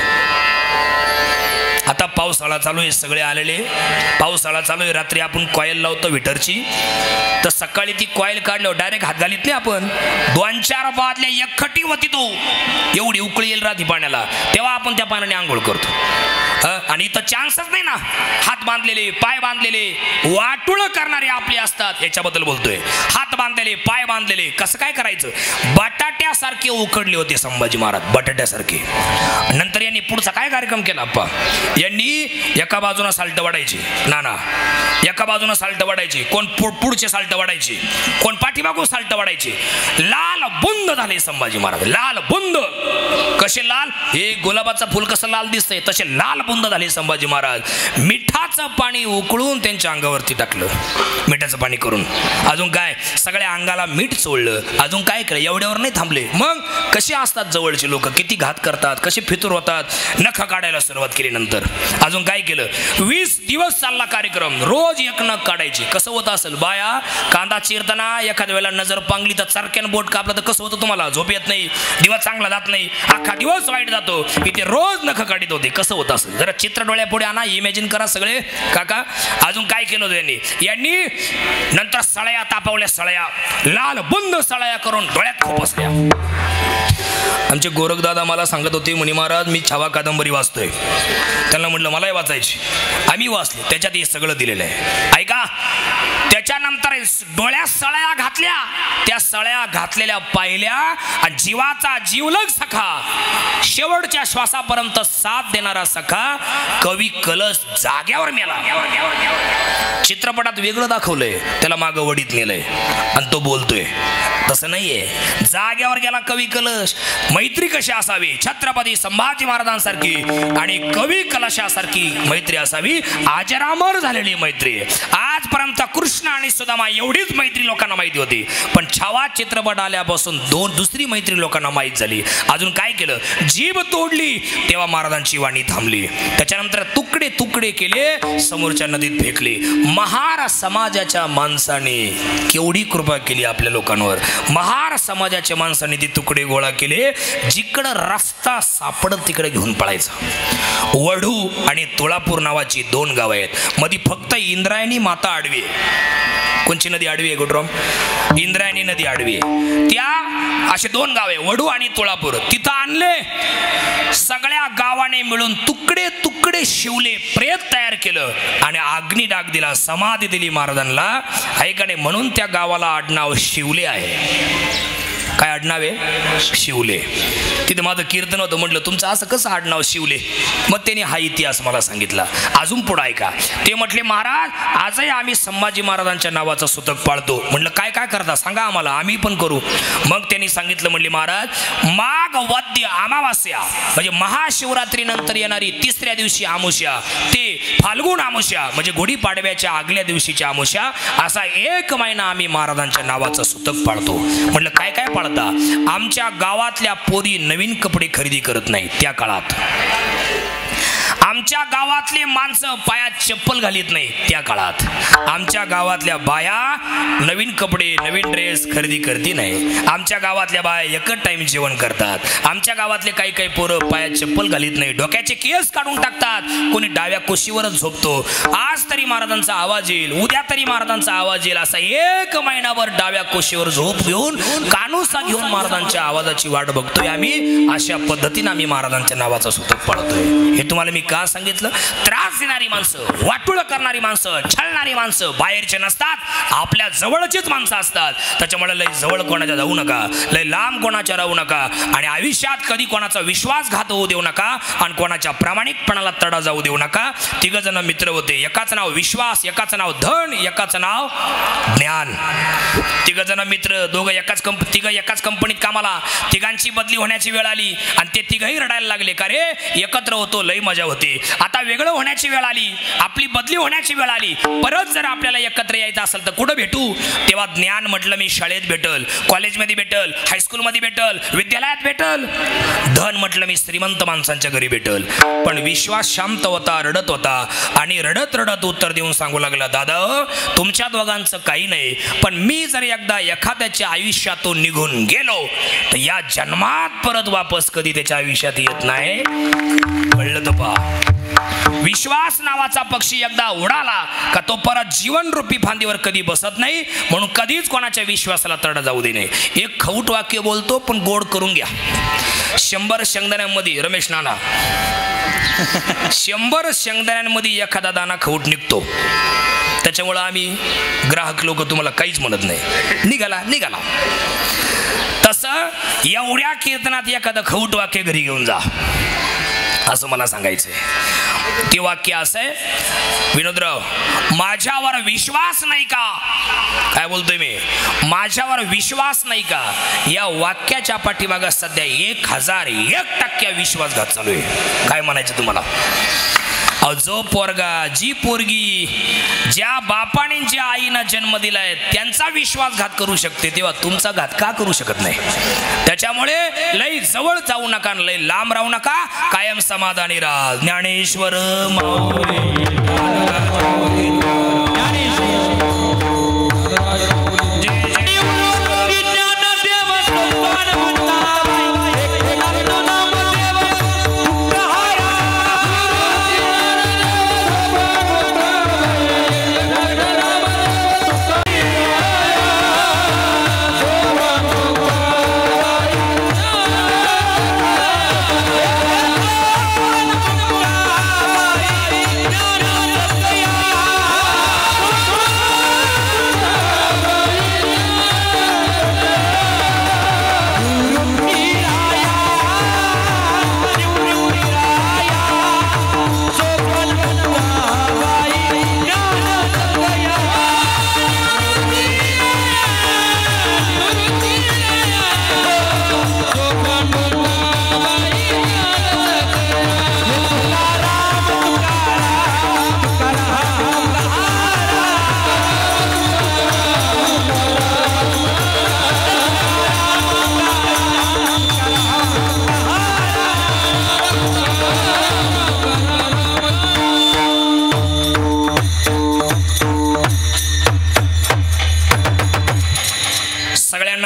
आता पावसाळा चालू आहे, सगळे आलेले, पावसाळा चालू आहे. रात्री आपण कॉईल लावतो विटरची, तर सकाळी ती कॉईल काढल्यावर डायरेक्ट हात घालीत नाही आपण, 2-4 बादल्या एकखटी होती तो, एवढी उकळी येईल रात्री पाण्याला, तेव्हा आपण त्या पाण्याने आंघोळ करतो. आणि इथं चान्सच नाही ना. हात बांधलेले, पाय बांधलेले, वाटुळ करणारे आपले असतात, याच्याबद्दल बोलतोय. हात बांधलेले, पाय बांधलेले, कसं काय करायचं? बटाट्यासारखे उकडले होते संभाजी महाराज, बटाट्यासारखे. नंतर यांनी पुढचा काय कार्यक्रम केला अप्पा? यांनी एका बाजूनं साल्ट वाढायची, नाना एका बाजूनं साल्ट वाढायची, कोण पुढचे साल्ट वाढायची, कोण पाठीमागून साल्ट वाढायची. लाल बुंद झाले संभाजी महाराज, लाल बुंद. कसे लाल? हे गुलाबाचं फुल कसं लाल दिसतंय तसे लाल बुंद झाले संभाजी महाराज. मिठाचं पाणी उकळून त्यांच्या अंगावरती टाकलं, मिठाचं पाणी करून. अजून काय? सगळ्या अंगाला मीठ चोळलं. अजून काय केलं? एवढ्यावर नाही थांबले. मग कसे असतात जवळचे लोक, किती घात करतात, कसे फितूर होतात. नख काढायला सुरुवात केली. नंतर अजून काय केलं? 20 दिवस चालला कार्यक्रम, रोज एक नख काढायची. कसं होत असेल? बाया कांदा चिरताना एखाद्या वेळेला नजर पांगली तर चारक्यानं बोट कापलं तर कसं होतं तुम्हाला? झोप येत नाही, दिवस चांगला जात नाही, अख्खा दिवस वाईट जातो. इथे रोज नख काढीत होते. कसं होत असेल? जरा चित्र डोळ्यापुढे आणा, इमॅजिन करा सगळे काका. अजून काय केलं यांनी नंतर सळया तापवल्या, सळया लाल बुंद सळया करून डोळ्यात खोपसल्या. आमचे गोरखदादा मला सांगत होते, मुनी महाराज मी छावा कादंबरी वाचतोय. त्यांना म्हटलं मलाही वाचायची. आम्ही वाचली, त्याच्यात हे सगळं दिलेलं आहे. ऐका, त्याच्यानंतर डोळ्यात सळया घातल्या, त्या सळया घातलेल्या पाहिल्या आणि जीवाचा जीवलग सखा, शेवटच्या श्वासापर्यंत साथ देणारा सखा कवी कलश जाग्यावर मेला. चित्रपटात वेगळं दाखवलंय, त्याला मागं वडीत नेलंय आणि तो बोलतोय. तसं नाहीये, जाग्यावर गेला कवी कलश. मैत्री कशी असावी? छत्रपती संभाजी महाराजांसारखी आणि कवी कलशासारखी मैत्री असावी. अजरामर झालेली मैत्री. आजपर्यंत कृष्ण आणि सुदामा एवढीच मैत्री लोकांना माहिती होती, पण छावा चित्रपट आल्यापासून दुसरी मैत्री लोकांना माहीत झाली. अजून काय केलं? जीभ तोडली तेव्हा महाराजांची वाणी थांबली. त्याच्यानंतर तुकडे तुकडे केले, समोरच्या नदीत फेकले. महार समाजाच्या माणसाने केवढी कृपा केली आपल्या लोकांवर. महार समाजाच्या माणसाने ती तुकडे गोळा केले. जिकडं रस्ता सापडत तिकडे घेऊन पळायचा. वढू आणि तुळापूर नावाची 2 गाव आहेत. मध्ये फक्त इंद्रायणी माता आडवी आहे. कोणची नदी आडवी आहे गुडराम? इंद्रायणी नदी आडवी आहे. त्या असे 2 गाव आहे, वढू आणि तुळापूर. तिथं आणले, सगळ्या गावाने मिळून तुकडे तुकडे शिवले, प्रेत तयार केलं आणि अग्नी डाग दिला, समाधी दिली महाराजांना. ऐकाने म्हणून त्या गावाला आडनाव शिवले आहे. काय आडनाव आहे? शिवले. तिथे माझं कीर्तन होतं, म्हटलं तुमचं असं कसं आडनाव शिवले? मग त्यांनी हा इतिहास मला सांगितला. अजून पुढं ऐका. ते म्हटले महाराज आजही आम्ही संभाजी महाराजांच्या नावाचं सुतक पाळतो. म्हटलं काय काय करता सांगा आम्हाला, आम्ही पण करू. मग त्यांनी सांगितलं, म्हणले महाराज माघ वद्य अमावास्या म्हणजे महाशिवरात्रीनंतर येणारी तिसऱ्या दिवशी अमावस्या ते फाल्गुन अमावस्या म्हणजे गुढीपाडव्याच्या आगल्या दिवशीची अमावस्या असा 1 महिना आम्ही महाराजांच्या नावाचं सुतक पाळतो. म्हटलं काय काय पाळता? आमच्या गावातल्या पोरी नवीन कपडे खरेदी करत नाही त्या काळात. आमच्या गावातले माणसं पायात चप्पल घालीत नाही त्या काळात. आमच्या गावातल्या बाया नवीन कपडे नवीन ड्रेस खरेदी करती नाही. आमच्या गावातल्या बाया एकच टाइम जेवण करतात. आमच्या गावातले काही काही पोरं पायात चप्पल घालीत नाही, डोक्याचे केस काढून टाकतात, कोणी डाव्या कुशीवरच झोपतो. आज तरी महाराजांचा आवाज येईल, उद्या तरी महाराजांचा आवाज येईल असा 1 महिनाभर डाव्या कुशीवर झोप घेऊन कानुसा घेऊन महाराजांच्या आवाजाची वाट बघतोय आम्ही. अशा पद्धतीने आम्ही महाराजांच्या नावाचा सुतक पाळतोय. हे तुम्हाला मी का सांगितलं? त्रास देणारी माणसं, वाटोळ करणारी माणसं, छळणारी माणसं बाहेरचे नसतात, आपल्या जवळचीच माणसं असतात. त्याच्यामुळे लय जवळ कोणाच्या जाऊ नका, लय लांब कोणाच्या राहू नका आणि आयुष्यात कधी कोणाचा विश्वासघात होऊ देऊ नका आणि कोणाच्या प्रामाणिकपणाला तडा जाऊ देऊ नका. 3 जण मित्र होते, एकाचं नाव विश्वास, एकाचं नाव धन, एकाचं नाव ज्ञान. 3 जण मित्र, तिघं एकाच कंपनीत कामाला. तिघांची बदली होण्याची वेळ आली आणि ते तिघही रडायला लागले. का रे एकत्र होतो लय मजा होती, आता वेगळं होण्याची वेळ आली, आपली बदली होण्याची वेळ आली, परत जर आपल्याला एकत्र यायचं असेल तर कुठं भेटू? तेव्हा ज्ञान म्हटलं मी शाळेत भेटल, कॉलेजमध्ये भेटल, हायस्कूलमध्ये भेटल, विद्यालयात भेटल. धन म्हटलं मी श्रीमंत माणसांच्या घरी भेटल. पण विश्वास शांत होता, रडत होता आणि रडत रडत उत्तर देऊन सांगू लागला, दादा तुमच्या दोघांचं काही नाही, पण मी जर एकदा एखाद्याच्या आयुष्यातून निघून गेलो तर या जन्मात परत वापस कधी त्याच्या आयुष्यात येत नाही. कळलं तर पहा. विश्वास नावाचा पक्षी एकदा उडाला का तो परत जीवनरूपी फांदीवर कधी बसत नाही. म्हणून कधीच कोणाच्या विश्वासाला तडा जाऊ दे नाही. एक खवट वाक्य बोलतो पण गोड करून घ्या. 100 शेंगदाण्यांमध्ये रमेश नाना 100 शेंगदाण्यांमध्ये एखादा दाना खवट निघतो. त्याच्यामुळं आम्ही ग्राहक लोक तुम्हाला काहीच म्हणत नाही, निघाला. तसं एवढ्या कीर्तनात एखादं खवट वाक्य घरी घेऊन जा असं मला सांगायचंय. ते वाक्य असं आहे, विनोदराव माझ्यावर विश्वास नाही का? काय बोलतोय मी? माझ्यावर विश्वास नाही का? या वाक्याच्या पाठीमागं सध्या 1001% विश्वासघात चालू आहे. काय म्हणायचं तुम्हाला? जो पोरगा, जी पोरगी ज्या बापाने ज्या आईनं जन्म दिलाय त्यांचा विश्वासघात करू शकते, तेव्हा तुमचा घात का करू शकत नाही? त्याच्यामुळे लय जवळ जाऊ नका, लय लांब राहू नका, कायम समाधानी राहा. ज्ञानेश्वर माऊली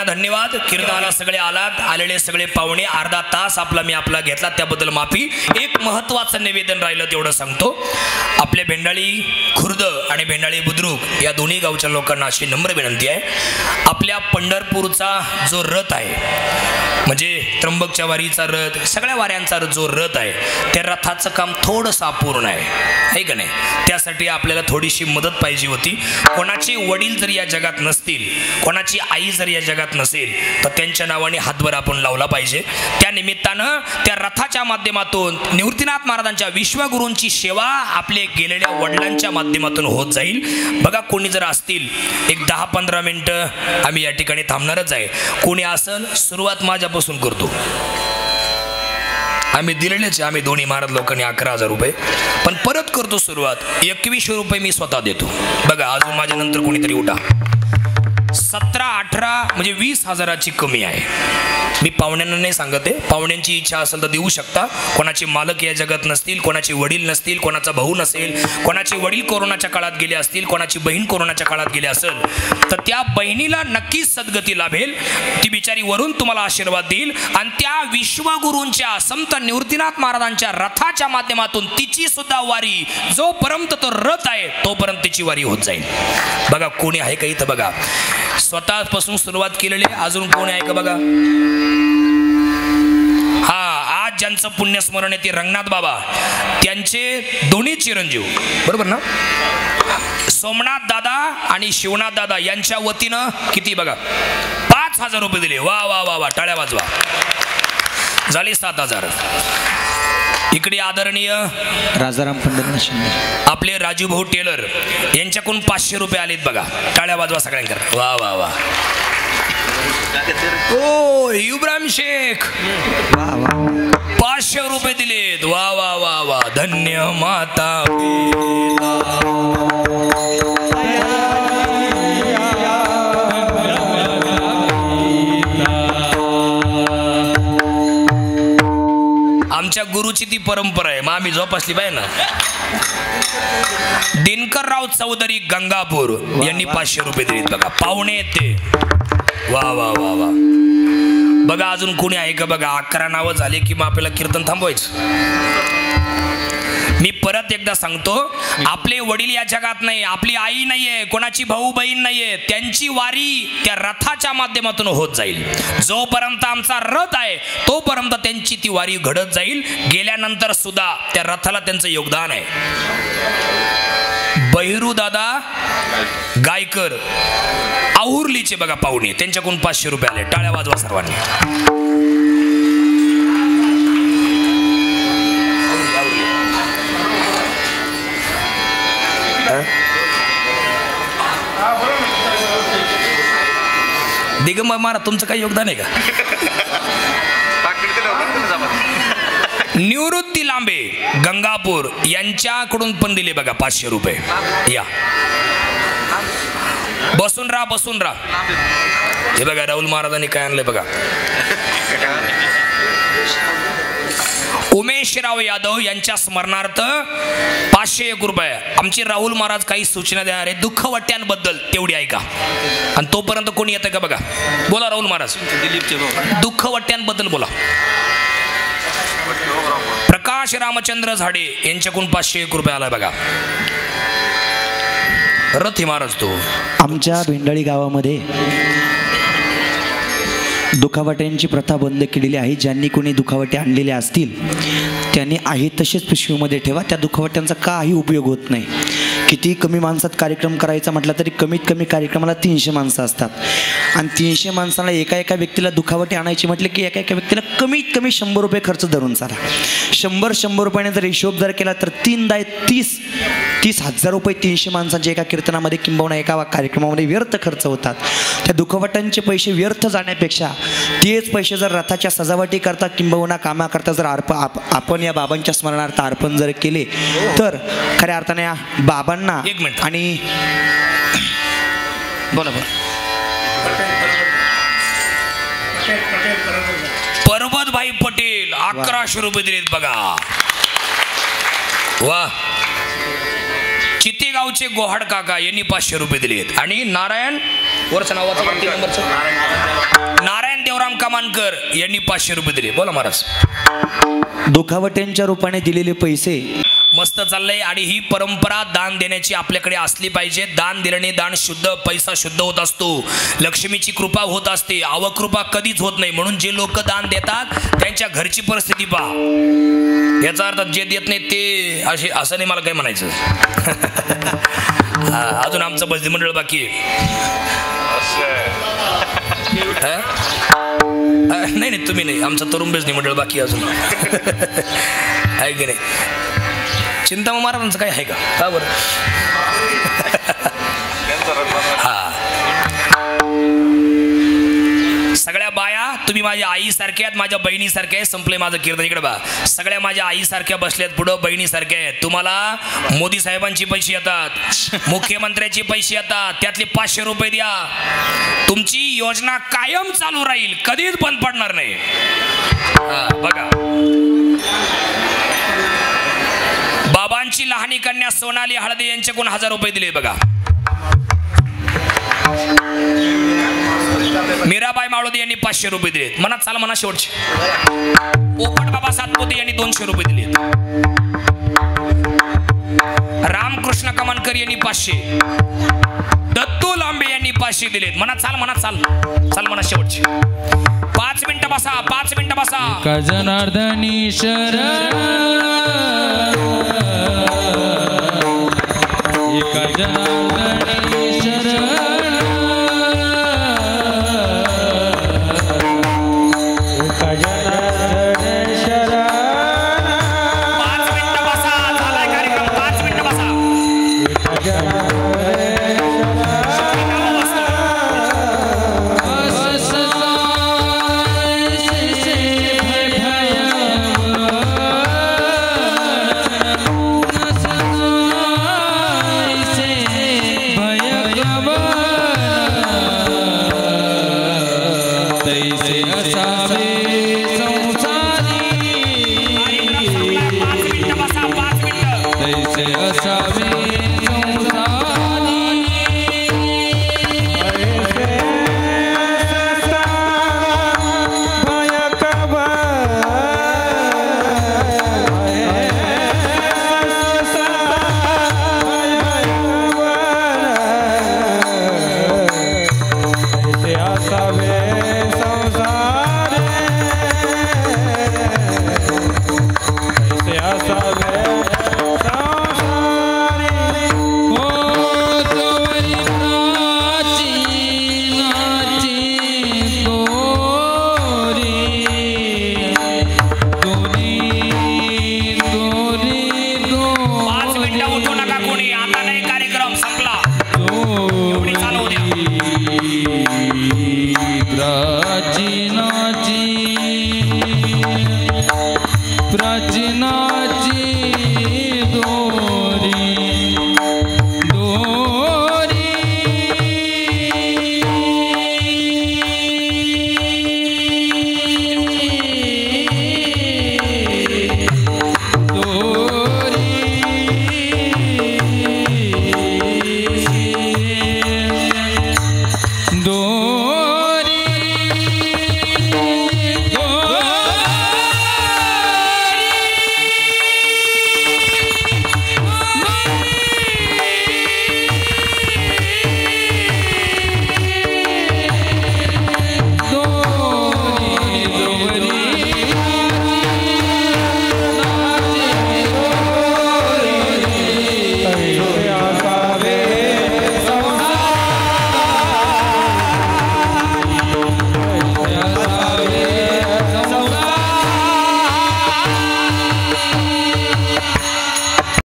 धन्यवाद. कीर्तनाला सगळे आलेले सगळे पाहुणे, अर्धा तास आपला घेतला त्याबद्दल माफी. एक महत्त्वाचं निवेदन राहिलं तेवढं सांगतो. आपल्या भेंडाळी खुर्द आणि भेंडाळी बुद्रुक या दोन्ही गावच्या लोकांना अशी नम्र विनंती आहे, आपल्या पंढरपूरचा जो रथ आहे, म्हणजे त्र्यंबकच्या वारीचा रथ, सगळ्या वाऱ्यांचा जो रथ आहे, त्या रथाचं काम थोडंसं अपूर्ण आहे का नाही? त्यासाठी आपल्याला थोडीशी मदत पाहिजे होती. कोणाचे वडील जर या जगात नसतील, कोणाची आई जर या जगात नसेल, तर त्यांच्या नावाने हातभार आपण लावला पाहिजे. त्या निमित्तानं त्या रथाच्या माध्यमातून निवृत्तीनाथ महाराजांच्या विश्वगुरूंची सेवा आपले गेलेल्या वडिलांच्या माध्यमातून होत जाईल. बघा, कोणी जर असतील, एक 10-15 मिनटं आम्ही या ठिकाणी थांबणारच आहे. कोणी असेल, सुरुवात माझ्यापासून करतो. आम्ही दिलेलेच, आम्ही दोन्ही महाराज लोकांनी 11,000 रुपये, पण परत करतो सुरुवात. 2100 रुपये मी स्वतः देतो. बघा, अजून माझ्या नंतर कोणीतरी उठा. 17-18 म्हणजे 20,000ची कमी आहे. मी पाहुण्यांना नाही सांगत आहे, पाहुण्यांची इच्छा असेल तर देऊ शकता. कोणाचे मालक या जगात नसतील, कोणाचे वडील नसतील, कोणाचा भाऊ नसेल, कोणाचे वडील कोरोनाच्या काळात गेले असतील, कोणाची बहीण कोरोनाच्या काळात गेली असेल, तर त्या बहिणीला नक्कीच सद्गती लाभेल. ती बिचारी वरून तुम्हाला आशीर्वाद देईल आणि त्या विश्वगुरूंच्या संत निवृत्तीनाथ महाराजांच्या रथाच्या माध्यमातून तिची सुद्धा वारी, जोपर्यंत तो रथ आहे तोपर्यंत तिची वारी होत जाईल. बघा, कोणी आहे का इथं? बघा, स्वतःपासून सुरुवात केलेली. अजून कोणी आहे का? बघा, हा, आज ज्यांचं पुण्यस्मरण आहे ते रंगनाथ बाबा, त्यांचे दोन्ही चिरंजीव, बरोबर ना, सोमनाथ दादा आणि शिवनाथ दादा यांच्या वतीनं किती? बघा, 5,000 रुपये दिले. वा वा वा वा, टाळ्या वाजवा. झाले 7,000. इकडे आदरणीय राजाराम पंढरनाथ शिंदे, आपले राजू भाऊ टेलर यांच्याकडून 500 रुपये आलेत. बघा, टाळ्या वाजवा सगळ्यांकडे. वा वा वा. ओ इब्राहिम शेख, वा वा, 500 रुपये दिलेत. वा वा वा वा. धन्य माता आमच्या गुरुची ती परंपरा आहे, मग आम्ही जोपासली पाहिजे ना. दिनकरराव चौधरी गंगापूर यांनी 500 रुपये दिलेत. बघा, पाहुणे ते. वा वा वा वा. बघा, अजून कोणी आहे का? बघा, 11 नावं झाले की मग आपल्याला कीर्तन थांबवायचं. मी परत एकदा सांगतो, आपले वडील या जगात नाही, आपली आई नाहीये, कोणाची भाऊ बहीण नाहीये, त्यांची वारी त्या रथाच्या माध्यमातून होत जाईल. जोपर्यंत आमचा रथ आहे तोपर्यंत त्यांची ती वारी घडत जाईल. गेल्यानंतर सुद्धा त्या रथाला त्यांचं योगदान आहे. बहिरू दादा गायकर आहुर्लीचे बघा पाहुणे, त्यांच्याकडून 500 रुपये आले. टाळ्या वाजवा सर्वांनी. दिगंबर महाराज, तुमचं काही योगदान आहे का? निवृत्ती लांबे गंगापूर यांच्याकडून पण दिले बघा 500 रुपये. या, बसून राहा, बसून राहा. हे बघा, राहुल महाराजांनी काय आणलंय बघा. उमेशराव यादव यांच्या स्मरणार्थ 501 रुपये. आमचे राहुल महाराज काही सूचना देणार आहे दुःखवट्यांबद्दल, तेवढी ऐका. आणि तोपर्यंत कोणी येतं का? बघा, बोला राहुल महाराज. दुःखवट्यांबद्दल बोला. प्रकाश रामचंद्र झाडे यांच्याकडून 501 रुपये आला बघा. रथी महाराज तो आमच्या भेंडाळी गावामध्ये दुखावट्यांची प्रथा बंद केलेली आहे. ज्यांनी कोणी दुखावटे आणलेले असतील त्यांनी आहे तसेच पिशवीमध्ये ठेवा. त्या दुखावट्यांचा काही उपयोग होत नाही. किती कमी माणसात कार्यक्रम करायचा म्हटलं तरी कमीत कमी कार्यक्रमाला 300 माणसं असतात आणि 300 माणसाला एका व्यक्तीला दुखावटे आणायची म्हटलं की एका व्यक्तीला कमीत कमी 100 रुपये खर्च धरून चाला. 100 रुपयाने जर हिशोब जर केला तर 30,000 रुपये 300 माणसांच्या एका कीर्तनामध्ये किंबहुना एका कार्यक्रमामध्ये व्यर्थ खर्च होतात. त्या दुखावट्यांचे पैसे व्यर्थ जाण्यापेक्षा तेच पैसे जर रथाच्या सजावटी करता किंबहुना कामाकरता जर आपण या बाबांच्या स्मरणार्थ अर्पण जर केले तर खऱ्या अर्थाने या बाबांना आणि बोला पर्वतभाई पटेल 1100 रुपये दिलेत बघा. वा. चितेगावचे गोहाड काका यांनी 500 रुपये दिलेत. आणि नारायण वरचं नावाचं नारायण देवराम कमानकर यांनी 500 रुपये दिले. बोला महाराज. दुखावट्यांच्या रूपाने दिलेले पैसे. मस्त चाललंय. आणि ही परंपरा दान देण्याची आपल्याकडे असली पाहिजे. दान दिल्याने दान शुद्ध, पैसा शुद्ध होत असतो, लक्ष्मीची कृपा होत असते, अवकृपा कधीच होत नाही. म्हणून जे लोक दान देतात त्यांच्या घरची परिस्थिती पहा. याचा अर्थ जे देत नाही ते असं नाही मला काय म्हणायचं. अजून आमचं भजनी मंडळ बाकी नाही नाही तुम्ही नाही, आमचं तरुण भजनी मंडळ बाकी अजून आहे की नाही. चिंता मग महाराजांचं काय आहे का बरं. हा सगळ्या बाया तुम्ही माझ्या आईसारख्या आहेत, माझ्या बहिणीसारख्या आहेत. संपले माझं कीर्तन. इकडे बा, सगळ्या माझ्या आईसारख्या बसल्यात पुढं, बहिणीसारख्या आहेत. तुम्हाला मोदी साहेबांची पैसे येतात, मुख्यमंत्र्याचे पैसे येतात, त्यातले 500 रुपये द्या. तुमची योजना कायम चालू राहील, कधीच बंद पडणार नाही. बघा, बाबांची लहानी कन्या सोनाली हळदे यांच्याकडून 1000 रुपये दिले. बघा, मीराबाई माळोदे यांनी 500 रुपये दिले. मनात चाल म्हणा शेवटचे. पोपट बाबा सातपुते यांनी 200 रुपये दिले. रामकृष्ण कमानकर यांनी 500. दत्तू लांबे यांनी 500 दिलेत. मनात चाल चाल म्हणा शेवटचे. 5 मिनिटं बसा, 5 मिनिटं बसा. जनार्दनी शरण, जनार्दनी शरण, उठू नका कोणी.